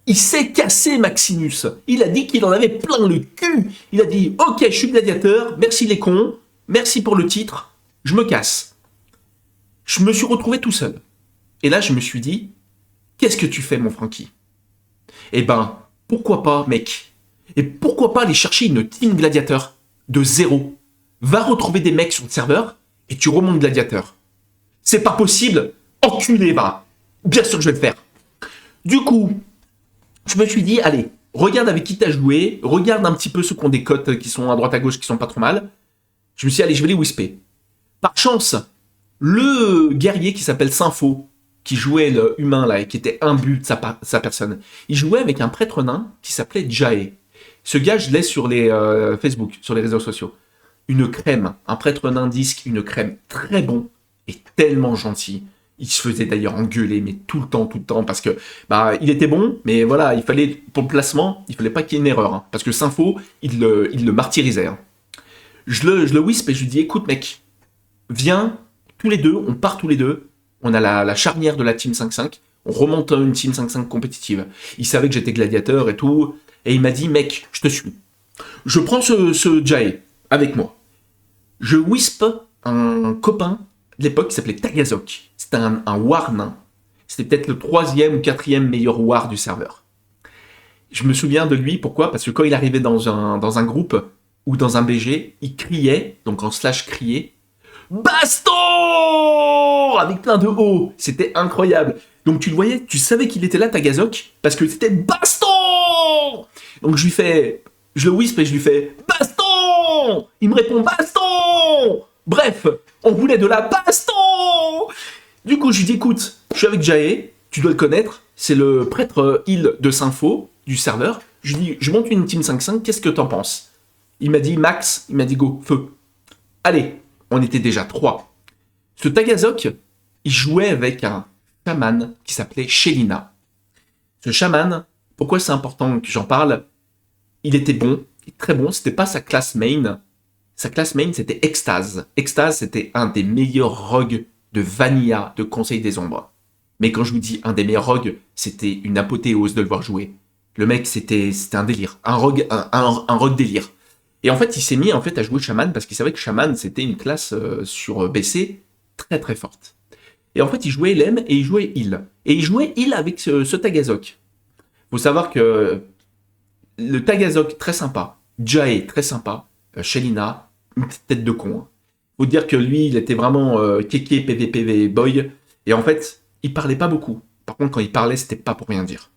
il s'est cassé, Maximus. Il a dit qu'il en avait plein le cul. Il a dit, ok, je suis gladiateur, merci les cons, merci pour le titre, je me casse. Je me suis retrouvé tout seul. Et là, je me suis dit, qu'est-ce que tu fais, mon Francky? Pourquoi pas, mec? Et pourquoi pas aller chercher une team gladiateur de 0? Va retrouver des mecs sur le serveur et tu remontes gladiateur. C'est pas possible, enculé, va. Bien sûr que je vais le faire. Du coup, je me suis dit, allez, regarde avec qui t'as joué, regarde un petit peu ceux qui ont des cotes qui sont à droite à gauche, qui sont pas trop mal. Je me suis dit, allez, je vais les whisper. Par chance, le guerrier qui s'appelle Sympho, qui jouait le humain là, et qui était imbu de sa personne, il jouait avec un prêtre nain qui s'appelait Jae. Ce gars, je l'ai sur les Facebook, sur les réseaux sociaux. Une crème, un prêtre nain disque, une crème très bon et tellement gentil. Il se faisait d'ailleurs engueuler, mais tout le temps, parce que il était bon, mais voilà, il fallait, pour le placement, il fallait pas qu'il y ait une erreur, hein, parce que Sympho, il le martyrisait. Hein. Je le wisp et je lui dis, écoute mec, viens, tous les deux, on part tous les deux, on a la charnière de la Team 5-5, on remonte une Team 5-5 compétitive. Il savait que j'étais gladiateur et tout, et il m'a dit, mec, je te suis. Je prends ce Jae avec moi. Je wisp un copain de l'époque qui s'appelait Tagazok. C'était un war nain. C'était peut-être le 3e ou 4e meilleur war du serveur. Je me souviens de lui, pourquoi? Parce que quand il arrivait dans un groupe ou dans un BG, il criait, donc en slash criait, baston! Avec plein de O. C'était incroyable. Donc tu le voyais, tu savais qu'il était là, Tagazok, parce que c'était baston! Donc je le wisp et je lui fais baston! Il me répond baston! Bref, on voulait de la baston! Du coup, je lui dis, écoute, je suis avec Jae, tu dois le connaître, c'est le prêtre heal de Sympho, du serveur. Je lui dis, je monte une team 5-5, qu'est-ce que t'en penses? Il m'a dit, Max, il m'a dit, go, feu. Allez, on était déjà 3. Ce Tagazok, il jouait avec un chaman qui s'appelait Shelina. Ce chaman, pourquoi c'est important que j'en parle? Il était bon, très bon, c'était pas sa classe main. Sa classe main, c'était Extase. Extase, c'était un des meilleurs rogues de Vanilla de Conseil des Ombres. Mais quand je vous dis un des meilleurs rogues, c'était une apothéose de le voir jouer. Le mec, c'était un délire. Un rogue délire. Et en fait, il s'est mis à jouer Shaman parce qu'il savait que Shaman, c'était une classe sur BC très très forte. Et en fait, il jouait LM et il jouait Heal. Et il jouait Heal avec ce Tagazok. Faut savoir que le Tagazok, très sympa. Jae, très sympa. Shelina, une tête de con. Hein. Faut dire que lui, il était vraiment kéké, PVPV boy. Et en fait, il parlait pas beaucoup. Par contre, quand il parlait, c'était pas pour rien dire.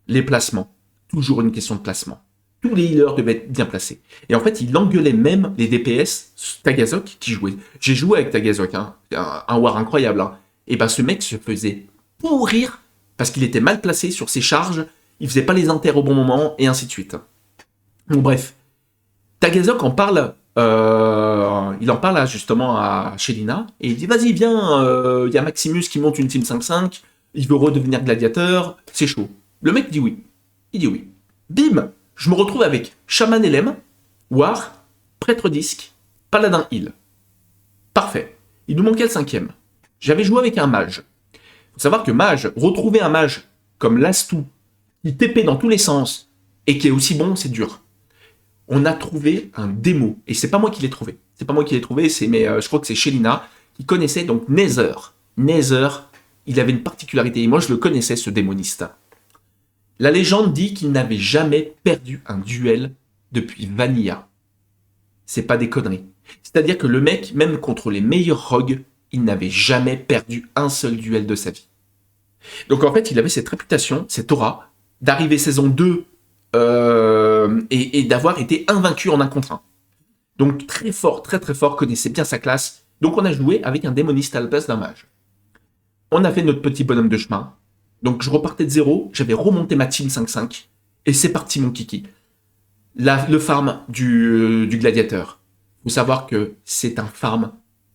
Les placements. Toujours une question de placement. Tous les healers devaient être bien placés. Et en fait, il engueulait même les DPS Tagazok qui jouaient. J'ai joué avec Tagazok, hein, un war incroyable. Hein. Et ce mec se faisait pourrir parce qu'il était mal placé sur ses charges, il faisait pas les inters au bon moment, et ainsi de suite. Bon, bref. Tagazok en parle, il en parle justement à Shelina, et il dit, vas-y, viens, y a Maximus qui monte une team 5-5, il veut redevenir gladiateur, c'est chaud. Le mec dit oui. Il dit oui. Bim! Je me retrouve avec Shaman LM, War, Prêtre Disque, Paladin Heal. Parfait. Il nous manquait le 5e. J'avais joué avec un mage. Faut savoir que mage, retrouver un mage comme Lastou, qui TP dans tous les sens, et qui est aussi bon, c'est dur. On a trouvé un démo, et c'est pas moi qui l'ai trouvé. C'est pas moi qui l'ai trouvé, je crois que c'est Shelina, qui connaissait donc Nether. Nether, il avait une particularité, et moi je le connaissais, ce démoniste. La légende dit qu'il n'avait jamais perdu un duel depuis Vanilla. C'est pas des conneries. C'est-à-dire que le mec, même contre les meilleurs rogues, il n'avait jamais perdu un seul duel de sa vie. Donc en fait, il avait cette réputation, cette aura, d'arriver saison 2 et d'avoir été invaincu en 1 contre 1. Donc très fort, très très fort, connaissait bien sa classe. Donc on a joué avec un démoniste à la place d'un mage. On a fait notre petit bonhomme de chemin. Donc je repartais de 0, j'avais remonté ma team 5-5, et c'est parti mon kiki. Le farm du gladiateur. Faut savoir que c'est un farm,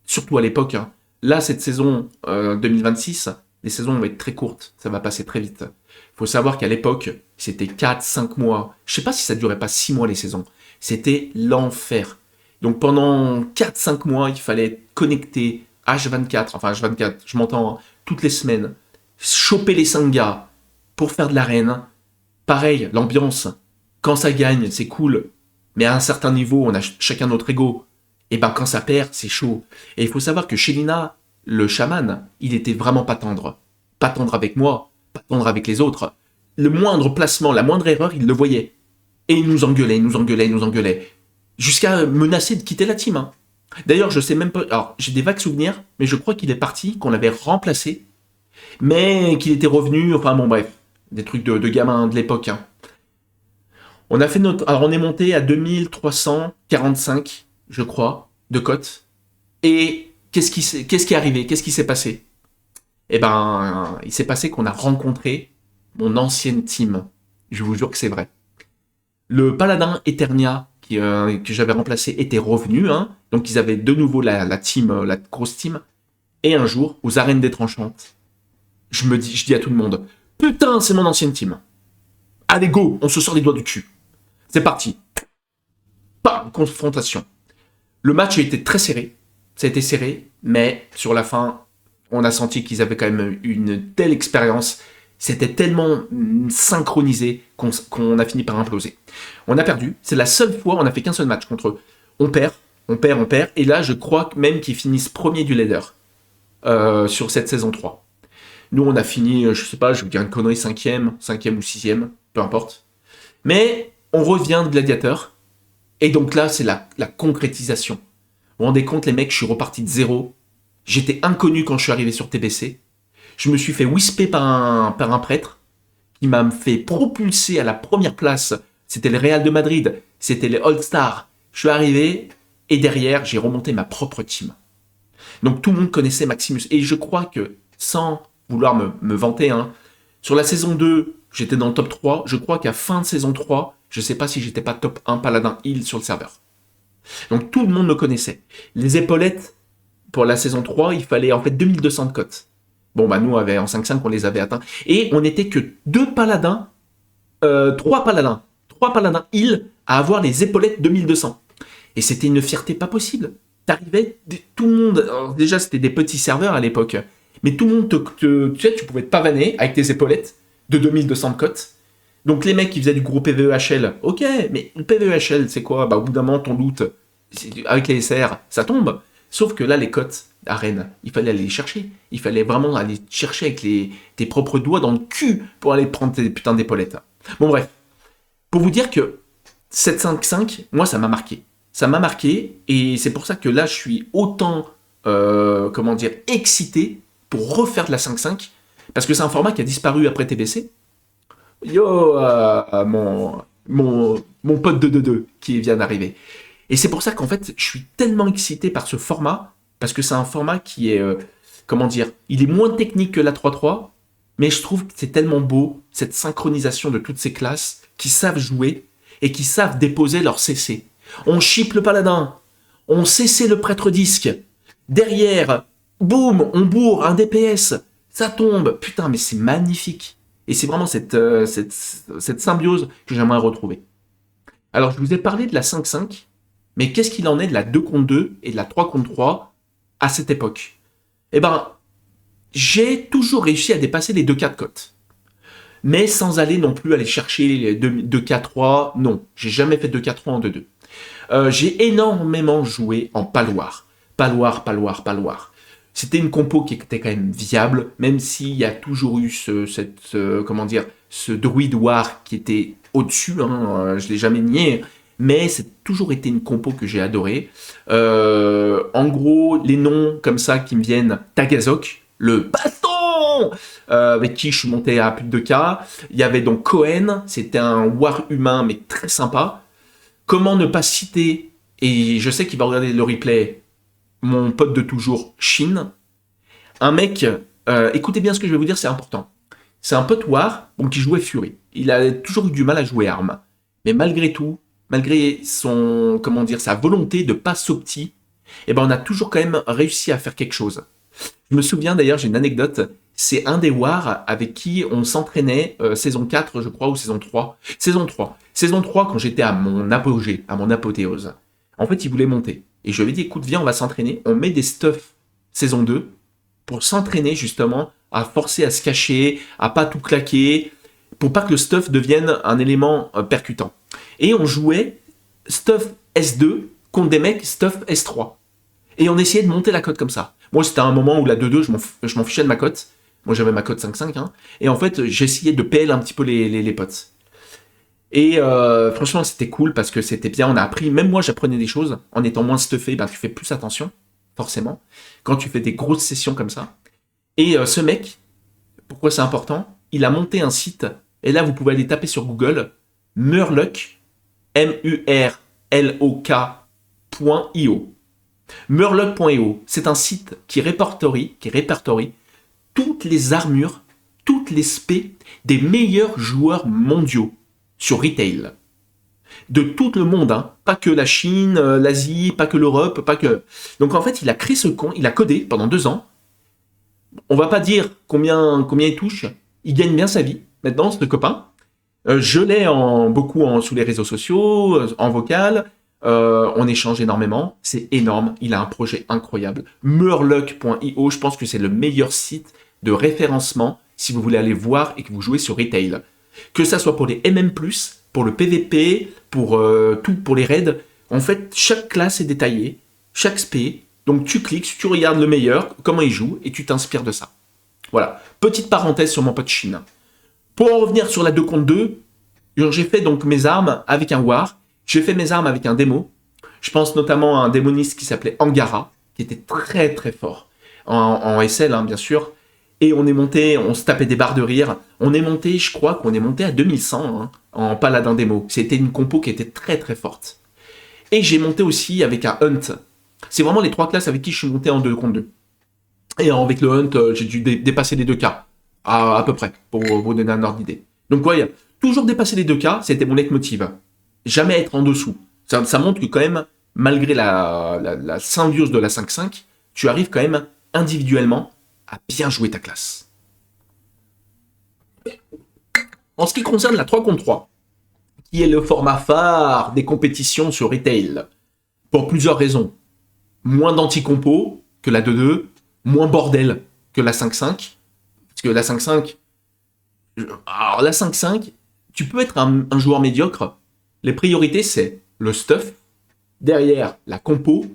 surtout à l'époque. Hein. Là, cette saison 2026, les saisons vont être très courtes. Ça va passer très vite. Faut savoir qu'à l'époque, c'était 4-5 mois. Je sais pas si ça durait pas 6 mois les saisons. C'était l'enfer. Donc pendant 4-5 mois, il fallait être connecté H24, enfin H24, je m'entends, hein, toutes les semaines, choper les 5 gars pour faire de l'arène. Pareil, l'ambiance, quand ça gagne, c'est cool, mais à un certain niveau, on a chacun notre ego. Et ben quand ça perd, c'est chaud. Et il faut savoir que Shelina, le chaman, il était vraiment pas tendre. Pas tendre avec moi, pas tendre avec les autres. Le moindre placement, la moindre erreur, il le voyait. Et il nous engueulait, il nous engueulait, il nous engueulait. Jusqu'à menacer de quitter la team. Hein. D'ailleurs, je sais même pas. Alors, j'ai des vagues souvenirs, mais je crois qu'il est parti, qu'on l'avait remplacé, mais qu'il était revenu. Enfin bon, bref, des trucs de gamins de l'époque. Hein. On a fait notre. Alors, on est monté à 2345, je crois, de cote. Et qu'est-ce qui est arrivé? Qu'est-ce qui s'est passé? Eh ben, il s'est passé qu'on a rencontré mon ancienne team. Je vous jure que c'est vrai. Le paladin Eternia que j'avais remplacé était revenu, hein, donc ils avaient de nouveau la team, la grosse team. Et un jour, aux arènes des tranchantes, je dis à tout le monde, putain, c'est mon ancienne team. Allez go, on se sort les doigts du cul. C'est parti. Bam, confrontation. Le match a été très serré, ça a été serré, mais sur la fin, on a senti qu'ils avaient quand même une telle expérience. C'était tellement synchronisé qu'on a fini par imploser. On a perdu. C'est la seule fois, on n'a fait qu'un seul match contre eux. On perd. Et là, je crois même qu'ils finissent premier du leader sur cette saison 3. Nous, on a fini, je sais pas, je vais dire une connerie, 5e ou 6e, peu importe. Mais on revient de Gladiateur. Et donc là, c'est la concrétisation. Vous vous rendez compte, les mecs, je suis reparti de zéro. J'étais inconnu quand je suis arrivé sur TBC. Je me suis fait whisper par un prêtre qui m'a fait propulser à la première place. C'était le Real de Madrid, c'était les All-Stars. Je suis arrivé et derrière, j'ai remonté ma propre team. Donc tout le monde connaissait Maximus. Et je crois que, sans vouloir me vanter, hein, sur la saison 2, j'étais dans le top 3. Je crois qu'à fin de saison 3, je ne sais pas si j'étais pas top 1 paladin heal sur le serveur. Donc tout le monde me connaissait. Les épaulettes, pour la saison 3, il fallait en fait 2200 de cotes. Bon, bah nous, en 5-5, on les avait atteints. Et on n'était que 3 paladins heal à avoir les épaulettes 2200. Et c'était une fierté pas possible. T'arrivais, tout le monde... Alors déjà, c'était des petits serveurs à l'époque. Mais tout le monde tu sais, tu pouvais te pavaner avec tes épaulettes de 2200 de cotes. Donc les mecs qui faisaient du gros PvEHL, ok, mais le PvEHL, c'est quoi? Bah au bout d'un moment, ton loot, avec les SR, ça tombe. Sauf que là, les cotes d'arène, il fallait aller les chercher. Il fallait vraiment aller chercher avec tes propres doigts dans le cul pour aller prendre tes putains d'épaulettes. Bon bref, pour vous dire que cette 5-5, moi, ça m'a marqué. Ça m'a marqué, et c'est pour ça que là, je suis autant, excité pour refaire de la 5-5, parce que c'est un format qui a disparu après TBC. Yo, mon pote de 2-2 qui vient d'arriver. Et c'est pour ça qu'en fait, je suis tellement excité par ce format, parce que c'est un format qui est, il est moins technique que la 3-3, mais je trouve que c'est tellement beau, cette synchronisation de toutes ces classes qui savent jouer et qui savent déposer leur CC. On ship le paladin, on CC le prêtre disque, derrière, boum, on bourre un DPS, ça tombe, putain, mais c'est magnifique. Et c'est vraiment cette symbiose que j'aimerais retrouver. Alors, je vous ai parlé de la 5-5, mais qu'est-ce qu'il en est de la 2 contre 2 et de la 3 contre 3 à cette époque? Eh ben, j'ai toujours réussi à dépasser les 2K de cote. Mais sans aller non plus aller chercher les 2K3, non. J'ai jamais fait 2K3 en 2-2. J'ai énormément joué en paloir. Paloir. C'était une compo qui était quand même viable, même s'il y a toujours eu ce druide war qui était au-dessus, hein, je l'ai jamais nié, mais c'est toujours été une compo que j'ai adorée. En gros, les noms comme ça qui me viennent, Tagazok, le baston, avec qui je suis monté à plus de 2K. Il y avait donc Cohen, c'était un war humain, mais très sympa. Comment ne pas citer, et je sais qu'il va regarder le replay, mon pote de toujours, Shin. Un mec, écoutez bien ce que je vais vous dire, c'est important. C'est un pote war, donc qui jouait Fury. Il a toujours eu du mal à jouer arme. Mais malgré tout, malgré son, comment dire, sa volonté de pas s'opti, eh ben on a toujours quand même réussi à faire quelque chose. Je me souviens d'ailleurs, j'ai une anecdote, c'est un des Wars avec qui on s'entraînait, saison 4 je crois, ou saison 3. Saison 3. Saison 3 quand j'étais à mon apogée, à mon apothéose. En fait, il voulait monter. Et je lui avais dit, écoute, viens, on va s'entraîner, on met des stuffs saison 2 pour s'entraîner justement à forcer à se cacher, à pas tout claquer, pour pas que le stuff devienne un élément percutant. Et on jouait stuff S2 contre des mecs stuff S3. Et on essayait de monter la cote comme ça. Moi, c'était un moment où la 2-2, je m'en fichais de ma cote. Moi, j'avais ma cote 5-5. Hein. Et en fait, j'essayais de PL un petit peu les potes. Et franchement, c'était cool parce que c'était bien. On a appris, même moi, j'apprenais des choses. En étant moins stuffé, ben, tu fais plus attention, forcément, quand tu fais des grosses sessions comme ça. Et ce mec, pourquoi c'est important? Il a monté un site. Et là, vous pouvez aller taper sur Google Murloc, Murloc.io. Murloc.io, c'est un site qui répertorie toutes les armures, toutes les spés des meilleurs joueurs mondiaux sur retail. De tout le monde, hein. Pas que la Chine, l'Asie, pas que l'Europe, pas que... Donc en fait, il a créé ce compte, il a codé pendant 2 ans. On va pas dire combien il touche, il gagne bien sa vie, maintenant, ce copain. Je l'ai beaucoup sous les réseaux sociaux, en vocal. On échange énormément, c'est énorme, il a un projet incroyable. Murloc.io, je pense que c'est le meilleur site de référencement si vous voulez aller voir et que vous jouez sur retail. Que ça soit pour les MM+, pour le PVP, pour tout, pour les raids. En fait, chaque classe est détaillée, chaque spé. Donc tu cliques, tu regardes le meilleur, comment il joue, et tu t'inspires de ça. Voilà, petite parenthèse sur mon pote Chine. Pour en revenir sur la 2 contre 2, j'ai fait donc mes armes avec un War. J'ai fait mes armes avec un démo. Je pense notamment à un démoniste qui s'appelait Angara, qui était très très fort. En SL, hein, bien sûr. Et on est monté, on se tapait des barres de rire. On est monté, je crois qu'on est monté à 2100 hein, en paladin démo. C'était une compo qui était très très forte. Et j'ai monté aussi avec un Hunt. C'est vraiment les 3 classes avec qui je suis monté en 2 contre 2. Et avec le Hunt, j'ai dû dépasser les 2K. À peu près, pour vous donner un ordre d'idée. Donc ouais, toujours dépasser les 2K, c'était mon leitmotiv. Jamais être en dessous. Ça montre que quand même, malgré la symbiose de la 5-5, tu arrives quand même individuellement à bien jouer ta classe. En ce qui concerne la 3 contre 3, qui est le format phare des compétitions sur retail, pour plusieurs raisons. Moins d'anti-compos que la 2-2, moins bordel que la 5-5, parce que la 5-5, alors la 5-5, tu peux être un joueur médiocre. Les priorités, c'est le stuff, derrière la compo,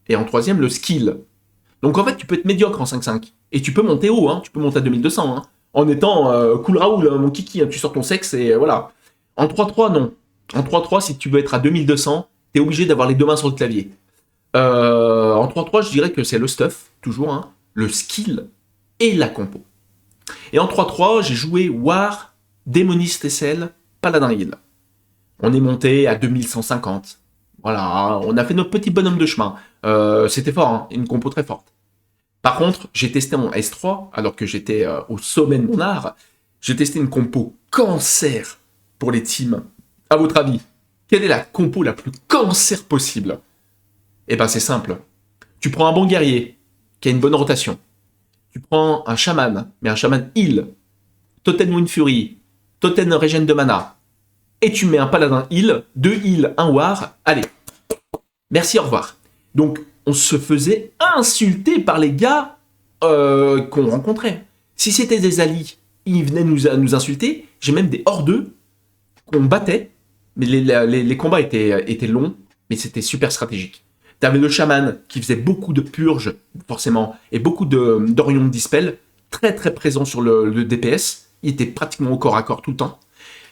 et en troisième, le skill. Donc en fait, tu peux être médiocre en 5-5, et tu peux monter haut, hein, tu peux monter à 2200, hein, en étant cool Raoul, mon kiki, hein, tu sors ton sexe, et voilà. En 3-3, non. En 3-3, si tu veux être à 2200, t'es obligé d'avoir les 2 mains sur le clavier. En 3-3, je dirais que c'est le stuff, toujours, hein, le skill, et la compo. Et en 3-3, j'ai joué War, Démoniste SL, Paladin Heal. On est monté à 2150. Voilà, on a fait notre petit bonhomme de chemin. C'était fort, hein, une compo très forte. Par contre, j'ai testé en S3, alors que j'étais au sommet de mon art. J'ai testé une compo cancer pour les teams. À votre avis, quelle est la compo la plus cancer possible? Eh ben c'est simple. Tu prends un bon guerrier, qui a une bonne rotation. Tu prends un chaman, mais un chaman heal. Totem Wind Fury, Totem Regen de mana. Et tu mets un paladin heal, 2 heal, 1 war, allez. Merci, au revoir. Donc, on se faisait insulter par les gars qu'on rencontrait. Si c'était des alliés, ils venaient nous insulter. J'ai même des hors-d'eux qu'on battait, mais les combats étaient longs, mais c'était super stratégique. T'avais le chaman qui faisait beaucoup de purges, forcément, et beaucoup d'Orion de Dispel, très très présent sur le DPS. Il était pratiquement au corps à corps tout le temps.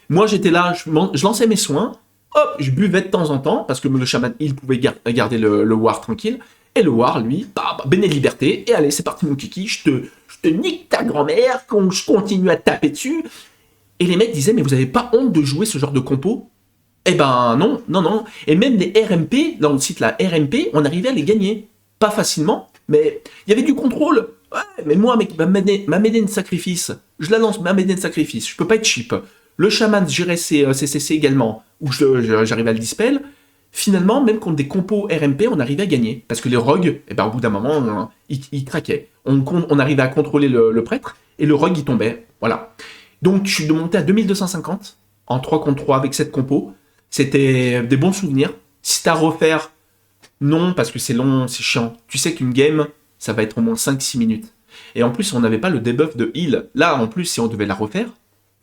Moi, j'étais là, je lançais mes soins, hop, je buvais de temps en temps, parce que le chaman, il pouvait garder le war tranquille, et le war, lui, béné liberté, et allez, c'est parti mon kiki, je te nique ta grand-mère, je continue à taper dessus. Et les mecs disaient, mais vous avez pas honte de jouer ce genre de compo? Eh ben non. Et même les RMP, dans le site là, RMP, on arrivait à les gagner. Pas facilement, mais il y avait du contrôle. Ouais, mais moi, avec ma Maiden Sacrifice, je la lance, ma Maiden Sacrifice, je peux pas être cheap. Le chaman gérait ses CCC également, où j'arrivais à le dispel. Finalement, même contre des compos RMP, on arrivait à gagner. Parce que les rogues, eh ben, au bout d'un moment, ils craquaient. On arrivait à contrôler le prêtre, et le rogue, il tombait. Voilà. Donc, je suis monté à 2250, en 3 contre 3 avec cette compo. C'était des bons souvenirs. Si t'as à refaire, non, parce que c'est long, c'est chiant. Tu sais qu'une game, ça va être au moins 5-6 minutes. Et en plus, on n'avait pas le debuff de heal. Là, en plus, si on devait la refaire,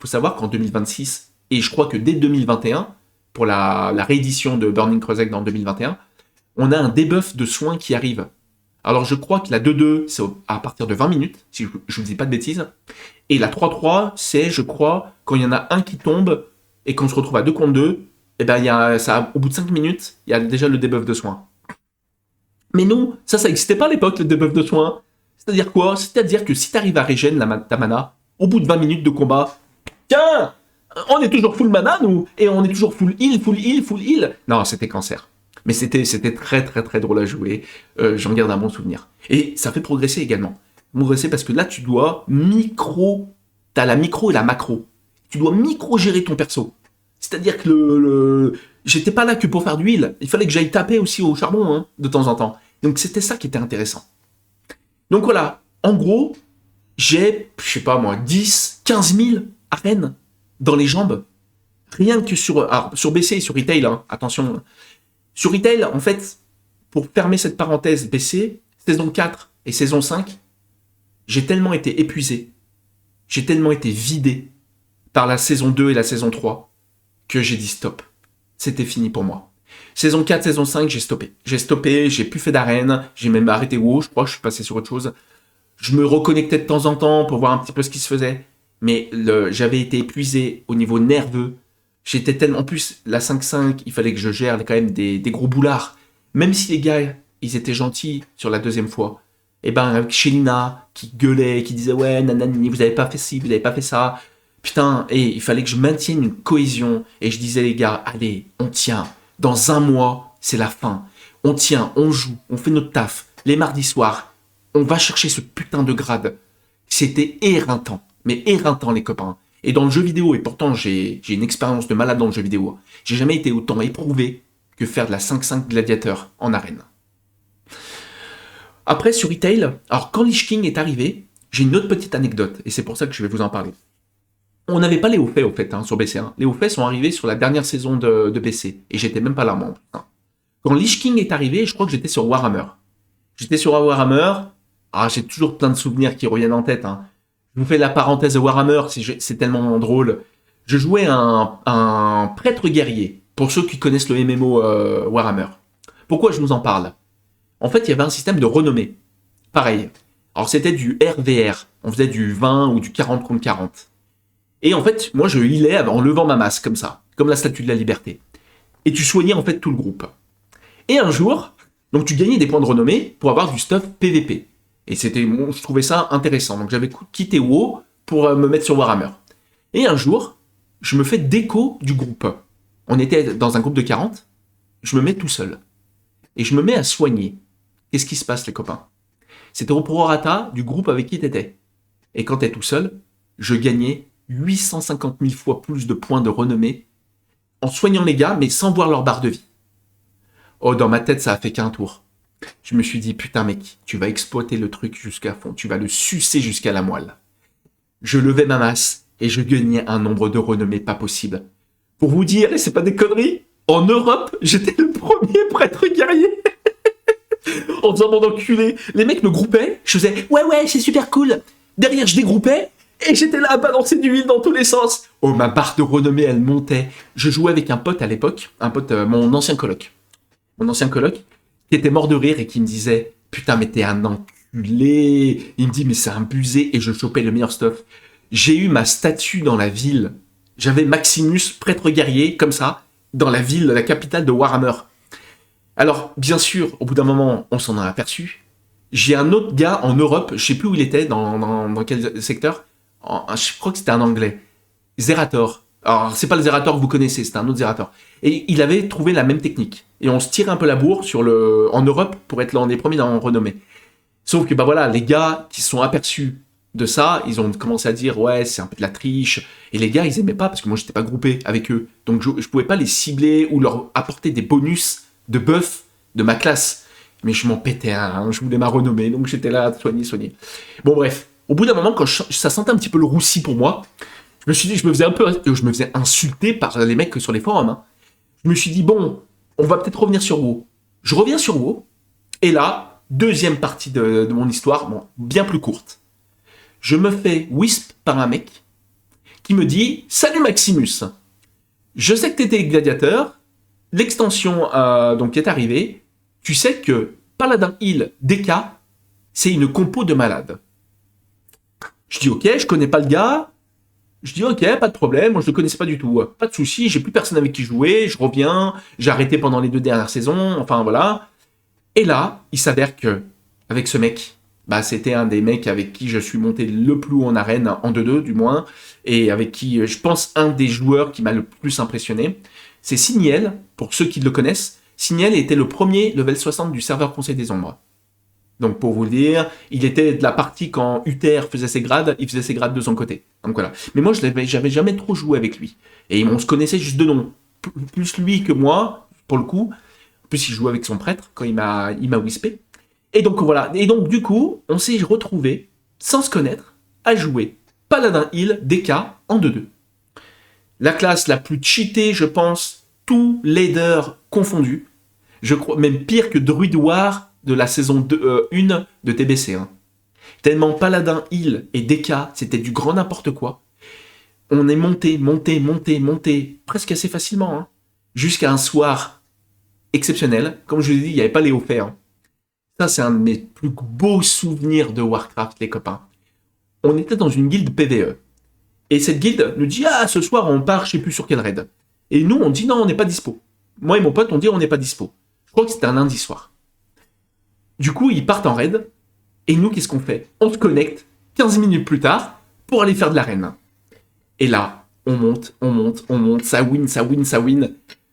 faut savoir qu'en 2026, et je crois que dès 2021, pour la réédition de Burning Crusade en 2021, on a un debuff de soins qui arrive. Alors je crois que la 2-2, c'est à partir de 20 minutes, si je ne dis pas de bêtises, et la 3-3, c'est, je crois, quand il y en a un qui tombe, et qu'on se retrouve à 2 contre 2, et ben au bout de 5 minutes, il y a déjà le debuff de soins. Mais non, ça n'existait pas à l'époque, le debuff de soins. C'est-à-dire quoi? C'est-à-dire que si tu arrives à régène ta mana, au bout de 20 minutes de combat, tiens, on est toujours full mana, nous, et on est toujours full heal, full heal, full heal. Non, c'était cancer. Mais c'était très très très drôle à jouer. J'en garde un bon souvenir. Et ça fait progresser également. Progresser parce que là, tu dois t'as la micro et la macro. Tu dois micro-gérer ton perso. C'est-à-dire que j'étais pas là que pour faire du heal. Il fallait que j'aille taper aussi au charbon, hein, de temps en temps. Donc c'était ça qui était intéressant. Donc voilà, en gros, j'ai, je sais pas moi, 10, 15 000 arènes dans les jambes. Rien que sur BC et sur Retail, hein, attention. Sur Retail, en fait, pour fermer cette parenthèse BC, saison 4 et saison 5, j'ai tellement été épuisé, j'ai tellement été vidé par la saison 2 et la saison 3 que j'ai dit stop. C'était fini pour moi. Saison 4, saison 5, j'ai stoppé. J'ai plus fait d'arène, j'ai même arrêté WoW, je crois que je suis passé sur autre chose. Je me reconnectais de temps en temps pour voir un petit peu ce qui se faisait. Mais j'avais été épuisé au niveau nerveux. J'étais tellement... En plus, la 5-5, il fallait que je gère quand même des gros boulards. Même si les gars, ils étaient gentils sur la deuxième fois. Et ben, avec Shelina, qui gueulait, qui disait « Ouais, nanani, vous avez pas fait ci, vous avez pas fait ça. » Putain, et il fallait que je maintienne une cohésion. Et je disais les gars, allez, on tient. Dans 1 mois, c'est la fin. On tient, on joue, on fait notre taf. Les mardis soirs, on va chercher ce putain de grade. C'était éreintant. Mais éreintant, les copains. Et dans le jeu vidéo, et pourtant j'ai une expérience de malade dans le jeu vidéo, j'ai jamais été autant éprouvé que faire de la 5-5 gladiateur en arène. Après, sur Retail, alors quand Lich King est arrivé, j'ai une autre petite anecdote, et c'est pour ça que je vais vous en parler. On n'avait pas les hauts faits, au fait, hein, sur BC1. Les hauts faits sont arrivés sur la dernière saison de BC, et j'étais même pas là, moi. Hein. Quand Lich King est arrivé, je crois que j'étais sur Warhammer. J'étais sur Warhammer, j'ai toujours plein de souvenirs qui reviennent en tête, hein. Je vous fais la parenthèse de Warhammer, c'est tellement drôle. Je jouais un prêtre guerrier, pour ceux qui connaissent le MMO Warhammer. Pourquoi je vous en parle? En fait, il y avait un système de renommée. Pareil. Alors, c'était du RVR. On faisait du 20 ou du 40 contre 40. Et en fait, moi, je healais en levant ma masse, comme ça. Comme la statue de la liberté. Et tu soignais, en fait, tout le groupe. Et un jour, donc tu gagnais des points de renommée pour avoir du stuff PVP. Et je trouvais ça intéressant. Donc j'avais quitté WoW pour me mettre sur Warhammer. Et un jour, je me fais déco du groupe. On était dans un groupe de 40. Je me mets tout seul. Et je me mets à soigner. Qu'est-ce qui se passe, les copains? C'était au prorata du groupe avec qui t'étais. Et quand t'es tout seul, je gagnais 850 000 fois plus de points de renommée en soignant les gars, mais sans voir leur barre de vie. Oh, dans ma tête, ça a fait qu'un tour. Je me suis dit, putain mec, tu vas exploiter le truc jusqu'à fond, tu vas le sucer jusqu'à la moelle. Je levais ma masse et je gagnais un nombre de renommées pas possible. Pour vous dire, et c'est pas des conneries, en Europe, j'étais le premier prêtre guerrier. En faisant mon enculé, les mecs me groupaient, je faisais, ouais, c'est super cool. Derrière, je dégroupais, et j'étais là à balancer du huile dans tous les sens. Oh, ma barre de renommée, elle montait. Je jouais avec un pote à l'époque, mon ancien coloc. Qui était mort de rire et qui me disait « Putain, mais t'es un enculé !» Il me dit « Mais c'est un busé !» et je chopais le meilleur stuff. J'ai eu ma statue dans la ville. J'avais Maximus, prêtre guerrier, comme ça, dans la ville, la capitale de Warhammer. Alors, bien sûr, au bout d'un moment, on s'en a aperçu. J'ai un autre gars en Europe, je sais plus où il était, dans quel secteur. Je crois que c'était un anglais. Zerator. Alors, c'est pas le Zerator que vous connaissez, c'est un autre Zerator. Et il avait trouvé la même technique. Et on se tirait un peu la bourre en Europe pour être là, on est premiers dans renommée. Sauf que, bah voilà, les gars qui se sont aperçus de ça, ils ont commencé à dire ouais, c'est un peu de la triche. Et les gars, ils aimaient pas parce que moi, j'étais pas groupé avec eux. Donc, je pouvais pas les cibler ou leur apporter des bonus de buff de ma classe. Mais je m'en pétais un, je voulais ma renommée, donc j'étais là, soigner. Bon, bref. Au bout d'un moment, quand ça sentait un petit peu le roussi pour moi, je me suis dit, je me faisais insulter par les mecs sur les forums. Hein. Je me suis dit, bon, on va peut-être revenir sur WoW. Je reviens sur WoW. Et là, deuxième partie de mon histoire, bon, bien plus courte. Je me fais wisp par un mec qui me dit « Salut Maximus, je sais que tu étais gladiateur, l'extension donc est arrivée, tu sais que Paladin Heal DK, c'est une compo de malade. » Je dis « Ok, je connais pas le gars. » Je dis « Ok, pas de problème, moi je le connaissais pas du tout. Pas de souci, j'ai plus personne avec qui jouer, je reviens, j'ai arrêté pendant les 2 dernières saisons, enfin voilà. » Et là, il s'avère que, avec ce mec, bah, c'était un des mecs avec qui je suis monté le plus haut en arène, en 2-2 du moins, et avec qui, je pense, un des joueurs qui m'a le plus impressionné. C'est Signiel, pour ceux qui le connaissent. Signiel était le premier level 60 du serveur Conseil des Ombres. Donc pour vous le dire, il était de la partie quand Uther faisait ses grades, il faisait ses grades de son côté. Donc voilà. Mais moi, j'avais jamais trop joué avec lui. Et on se connaissait juste de nom. Plus lui que moi, pour le coup. En plus, il jouait avec son prêtre quand il m'a wispé. Et donc voilà, et donc du coup, on s'est retrouvés, sans se connaître, à jouer Paladin Heal DK en 2-2. La classe la plus cheatée, je pense, tous leaders confondus. Je crois même pire que Druid War de la saison 1 de TBC. Hein. Tellement Paladin Heal et DK, c'était du grand n'importe quoi. On est monté, presque assez facilement, hein, jusqu'à un soir exceptionnel. Comme je vous ai dit, il n'y avait pas les hauts faits. Hein. Ça, c'est un de mes plus beaux souvenirs de Warcraft, les copains. On était dans une guilde PvE. Et cette guilde nous dit « Ah, ce soir, on part, je sais plus sur quel raid. » Et nous, on dit « Non, on n'est pas dispo. » Moi et mon pote, on dit « On n'est pas dispo. » Je crois que c'était un lundi soir. Du coup, ils partent en raid. Et nous, qu'est-ce qu'on fait? On se connecte 15 minutes plus tard pour aller faire de l'arène. Et là, on monte. Ça win.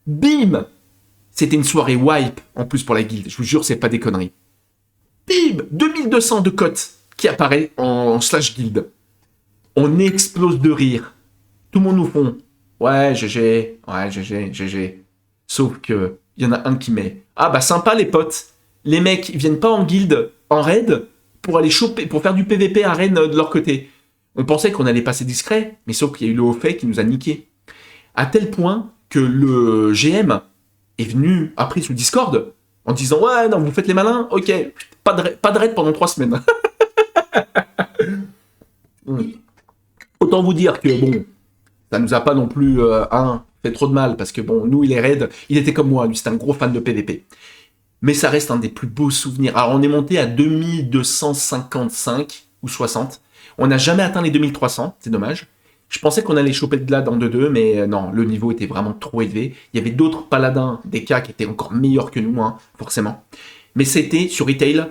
Bim! C'était une soirée wipe, en plus, pour la guilde. Je vous jure, c'est pas des conneries. Bim, 2200 de cote qui apparaît en slash guild. On explose de rire. Tout le monde nous font ouais, GG. Sauf que il y en a un qui met ah bah sympa les potes. Les mecs, ils viennent pas en guild, en raid, pour aller choper, pour faire du PVP à Rennes de leur côté. On pensait qu'on allait passer discret, mais sauf qu'il y a eu le haut fait qui nous a niqué. À tel point que le GM est venu après sur Discord en disant ouais non vous faites les malins, ok, pas de raid pendant 3 semaines. Autant vous dire que bon, ça nous a pas non plus fait trop de mal parce que bon nous il est raid, il était comme moi, lui c'était un gros fan de PVP. Mais ça reste un des plus beaux souvenirs. Alors on est monté à 2255 ou 60. On n'a jamais atteint les 2300, c'est dommage. Je pensais qu'on allait choper de glad en 2-2, mais non, le niveau était vraiment trop élevé. Il y avait d'autres paladins des cas qui étaient encore meilleurs que nous, hein, forcément. Mais c'était sur Retail,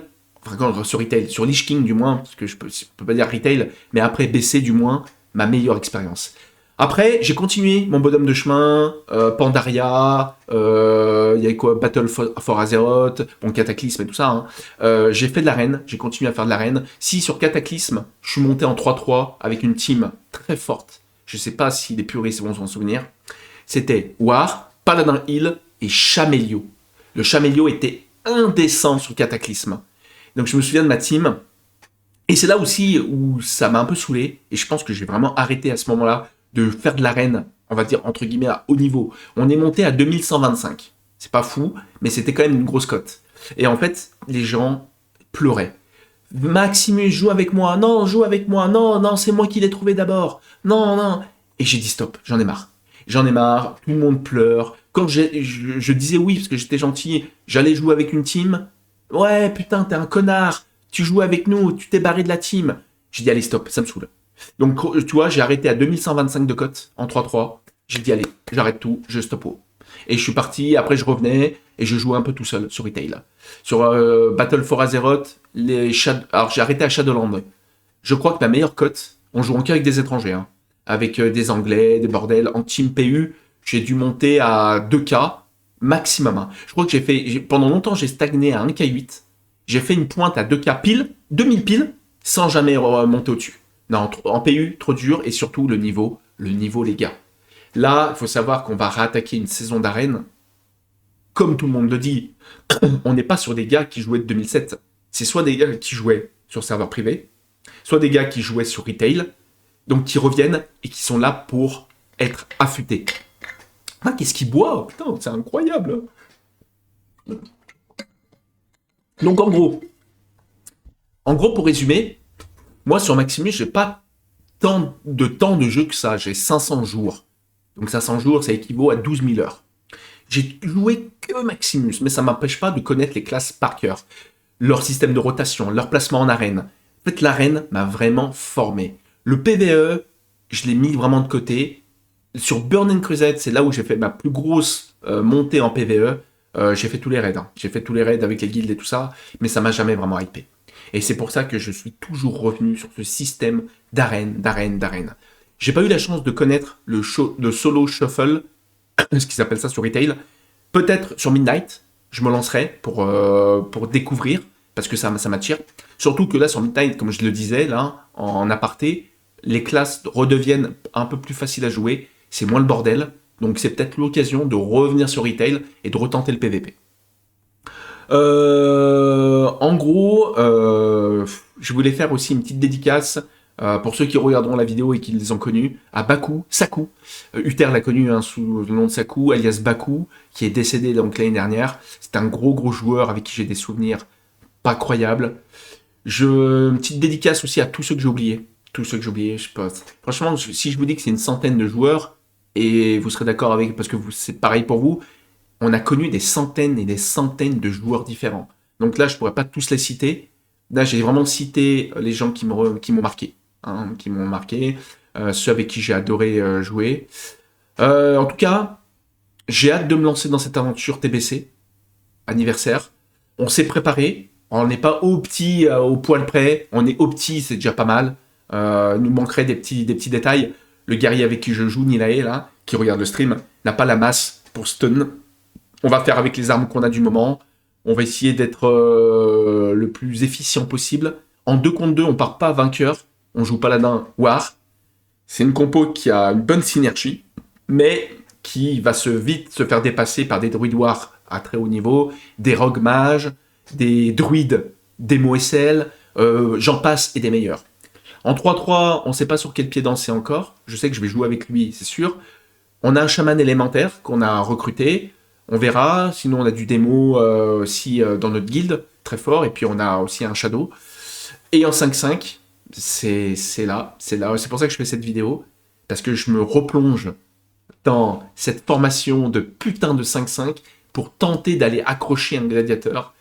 enfin sur Retail, sur Lich King du moins, parce que je peux pas dire Retail, mais après BC du moins, ma meilleure expérience. Après, j'ai continué mon bonhomme de chemin, Pandaria, il y avait quoi, Battle for Azeroth, bon, Cataclysme et tout ça. Hein. J'ai fait de l'arène, j'ai continué à faire de l'arène. Si sur Cataclysme, je suis monté en 3-3 avec une team très forte, je sais pas si les puristes vont s'en souvenir, c'était War, Paladin Heal et Chamelio. Le Chamelio était indécent sur Cataclysme. Donc je me souviens de ma team, et c'est là aussi où ça m'a un peu saoulé, et je pense que j'ai vraiment arrêté à ce moment-là de faire de l'arène, on va dire entre guillemets à haut niveau. On est monté à 2125. C'est pas fou, mais c'était quand même une grosse cote. Et en fait, les gens pleuraient. Maximus, joue avec moi. Non, joue avec moi. Non, c'est moi qui l'ai trouvé d'abord. Non. Et j'ai dit stop, j'en ai marre. J'en ai marre, tout le monde pleure. Quand je disais oui, parce que j'étais gentil, j'allais jouer avec une team. Ouais, putain, t'es un connard. Tu joues avec nous, tu t'es barré de la team. J'ai dit allez, stop, ça me saoule. Donc, tu vois, j'ai arrêté à 2125 de cote en 3-3. J'ai dit, allez, j'arrête tout, je stop haut. Et je suis parti, après je revenais, et je jouais un peu tout seul sur Retail. Sur Battle for Azeroth, alors j'ai arrêté à Shadowland. Je crois que ma meilleure cote, on joue encore avec des étrangers, hein, avec des Anglais, des bordels. En team PU, j'ai dû monter à 2K maximum. Hein. Je crois que pendant longtemps, j'ai stagné à 1K8. J'ai fait une pointe à 2K pile, 2000 piles. sans jamais monter au-dessus. Non, en PU, trop dur, et surtout le niveau, les gars. Là, il faut savoir qu'on va réattaquer une saison d'arène. Comme tout le monde le dit, on n'est pas sur des gars qui jouaient de 2007. C'est soit des gars qui jouaient sur serveur privé, soit des gars qui jouaient sur retail, donc qui reviennent et qui sont là pour être affûtés. Ah, qu'est-ce qu'il boit? Putain, c'est incroyable. Donc en gros, pour résumer, moi sur Maximus, j'ai pas tant de temps de jeu que ça. J'ai 500 jours. Donc 500 jours, ça équivaut à 12 000 heures. J'ai joué que Maximus, mais ça m'empêche pas de connaître les classes par cœur. Leur système de rotation, leur placement en arène. En fait, l'arène m'a vraiment formé. Le PvE, je l'ai mis vraiment de côté. Sur Burning Crusade, c'est là où j'ai fait ma plus grosse montée en PvE. J'ai fait tous les raids. J'ai fait tous les raids avec les guildes et tout ça, mais ça m'a jamais vraiment hypé. Et c'est pour ça que je suis toujours revenu sur ce système d'arène. J'ai pas eu la chance de connaître le solo shuffle, ce qu'ils appellent ça sur retail. Peut-être sur Midnight, je me lancerai pour découvrir, parce que ça m'attire. Surtout que là, sur Midnight, comme je le disais, là, en aparté, les classes redeviennent un peu plus faciles à jouer, c'est moins le bordel, donc c'est peut-être l'occasion de revenir sur retail et de retenter le PVP. En gros, je voulais faire aussi une petite dédicace pour ceux qui regarderont la vidéo et qui les ont connus, à Baku, Saku. Uther l'a connu sous le nom de Saku, alias Baku, qui est décédé donc l'année dernière. C'est un gros joueur avec qui j'ai des souvenirs pas croyables. Une petite dédicace aussi à tous ceux que j'ai oubliés. Je pense. Franchement, si je vous dis que c'est une centaine de joueurs, et vous serez d'accord avec, parce que c'est pareil pour vous, on a connu des centaines et des centaines de joueurs différents. Donc là, je pourrais pas tous les citer. Là, j'ai vraiment cité les gens qui m'ont marqué. Ceux avec qui j'ai adoré jouer. En tout cas, j'ai hâte de me lancer dans cette aventure TBC, anniversaire. On s'est préparé, on n'est pas au poil près, on est au petit, c'est déjà pas mal. Il nous manquerait des petits détails. Le guerrier avec qui je joue, Nilae, là, qui regarde le stream, n'a pas la masse pour stun. On va faire avec les armes qu'on a du moment. On va essayer d'être le plus efficient possible. En 2 contre 2, on part pas vainqueur. On joue paladin war. C'est une compo qui a une bonne synergie, mais qui va vite se faire dépasser par des druides war à très haut niveau, des rogues mages, des druides, des SL, j'en passe et des meilleurs. En 3-3, on ne sait pas sur quel pied danser encore. Je sais que je vais jouer avec lui, c'est sûr. On a un chaman élémentaire qu'on a recruté. On verra. Sinon, on a du démo aussi dans notre guilde, très fort. Et puis, on a aussi un shadow. Et en 5-5, c'est là. C'est pour ça que je fais cette vidéo. Parce que je me replonge dans cette formation de putain de 5-5 pour tenter d'aller accrocher un gladiateur.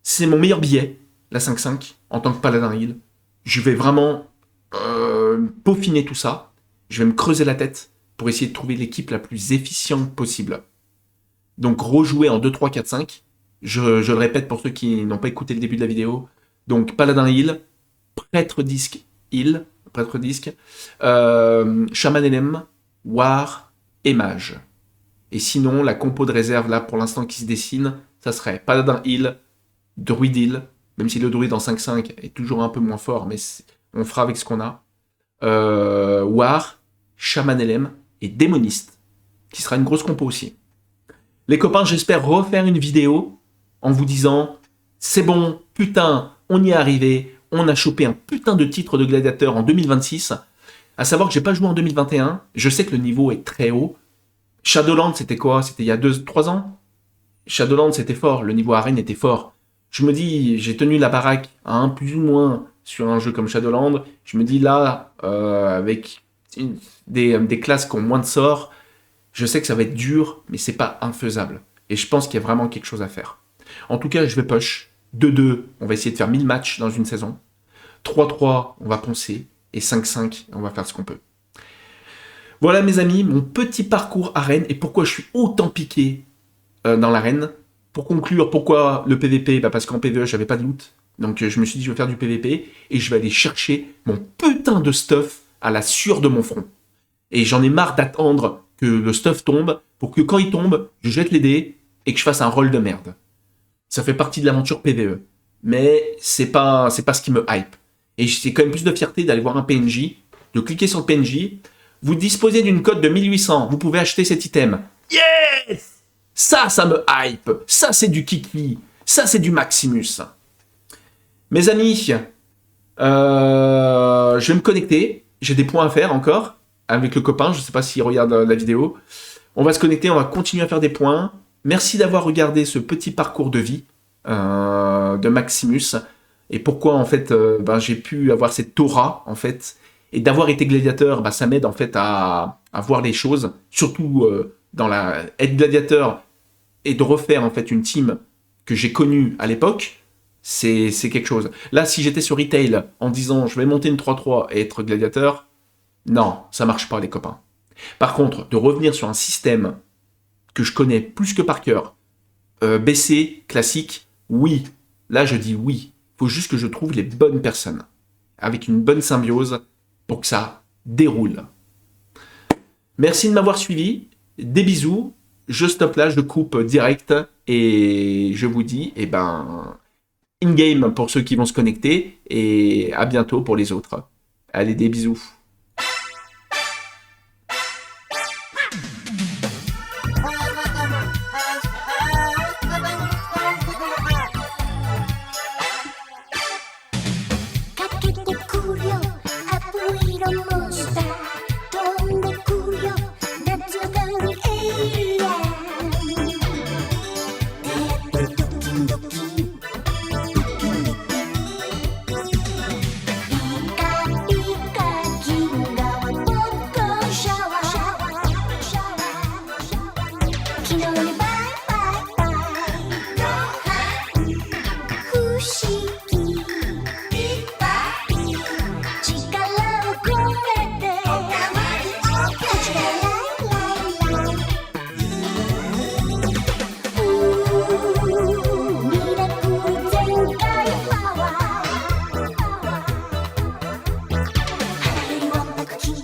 C'est mon meilleur billet, la 5-5, en tant que paladin heal. Je vais vraiment peaufiner tout ça. Je vais me creuser la tête pour essayer de trouver l'équipe la plus efficiente possible. Donc rejouer en 2-3-4-5. Je le répète pour ceux qui n'ont pas écouté le début de la vidéo. Donc paladin heal, prêtre disque heal, chaman LM, war et mage. Et sinon, la compo de réserve là pour l'instant qui se dessine, ça serait paladin heal, druide heal, même si le druide en 5-5 est toujours un peu moins fort, mais on fera avec ce qu'on a. War, chaman LM et démoniste, qui sera une grosse compo aussi. Les copains, j'espère refaire une vidéo en vous disant c'est bon, putain, on y est arrivé, on a chopé un putain de titre de gladiateur en 2026. À savoir que j'ai pas joué en 2021, je sais que le niveau est très haut. Shadowlands, c'était quoi? C'était il y a 2-3 ans? Shadowlands, c'était fort, le niveau arène était fort. Je me dis, j'ai tenu la baraque plus ou moins sur un jeu comme Shadowlands. Je me dis là, avec des classes qui ont moins de sorts, je sais que ça va être dur, mais c'est pas infaisable. Et je pense qu'il y a vraiment quelque chose à faire. En tout cas, je vais push. 2-2, on va essayer de faire 1000 matchs dans une saison. 3-3, on va poncer. Et 5-5, on va faire ce qu'on peut. Voilà mes amis, mon petit parcours arène et pourquoi je suis autant piqué dans l'arène. Pour conclure, pourquoi le PVP? Parce qu'en PVE, j'avais pas de loot. Donc je me suis dit, je vais faire du PVP et je vais aller chercher mon putain de stuff à la sueur de mon front. Et j'en ai marre d'attendre que le stuff tombe pour que quand il tombe, je jette les dés et que je fasse un roll de merde. Ça fait partie de l'aventure PVE. Mais c'est pas ce qui me hype. et c'est quand même plus de fierté d'aller voir un PNJ, de cliquer sur le PNJ. Vous disposez d'une cote de 1800, vous pouvez acheter cet item. Yes! Ça me hype. Ça, c'est du Kiki. Ça, c'est du Maximus. Mes amis, je vais me connecter. J'ai des points à faire encore avec le copain. Je ne sais pas s'il regarde la vidéo. On va se connecter, on va continuer à faire des points. Merci d'avoir regardé ce petit parcours de vie de Maximus. Et pourquoi, en fait, j'ai pu avoir cette aura, en fait. Et d'avoir été gladiateur, ça m'aide, en fait, à voir les choses. Surtout être gladiateur et de refaire, en fait, une team que j'ai connue à l'époque. C'est quelque chose. Là, si j'étais sur Retail en disant je vais monter une 3-3 et être gladiateur, non, ça marche pas, les copains. Par contre, de revenir sur un système que je connais plus que par cœur, BC, classique, oui. Là, je dis oui. Il faut juste que je trouve les bonnes personnes, avec une bonne symbiose, pour que ça déroule. Merci de m'avoir suivi. Des bisous. Je stoppe là, je coupe direct, et je vous dis, in-game pour ceux qui vont se connecter, et à bientôt pour les autres. Allez, des bisous.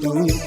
Don't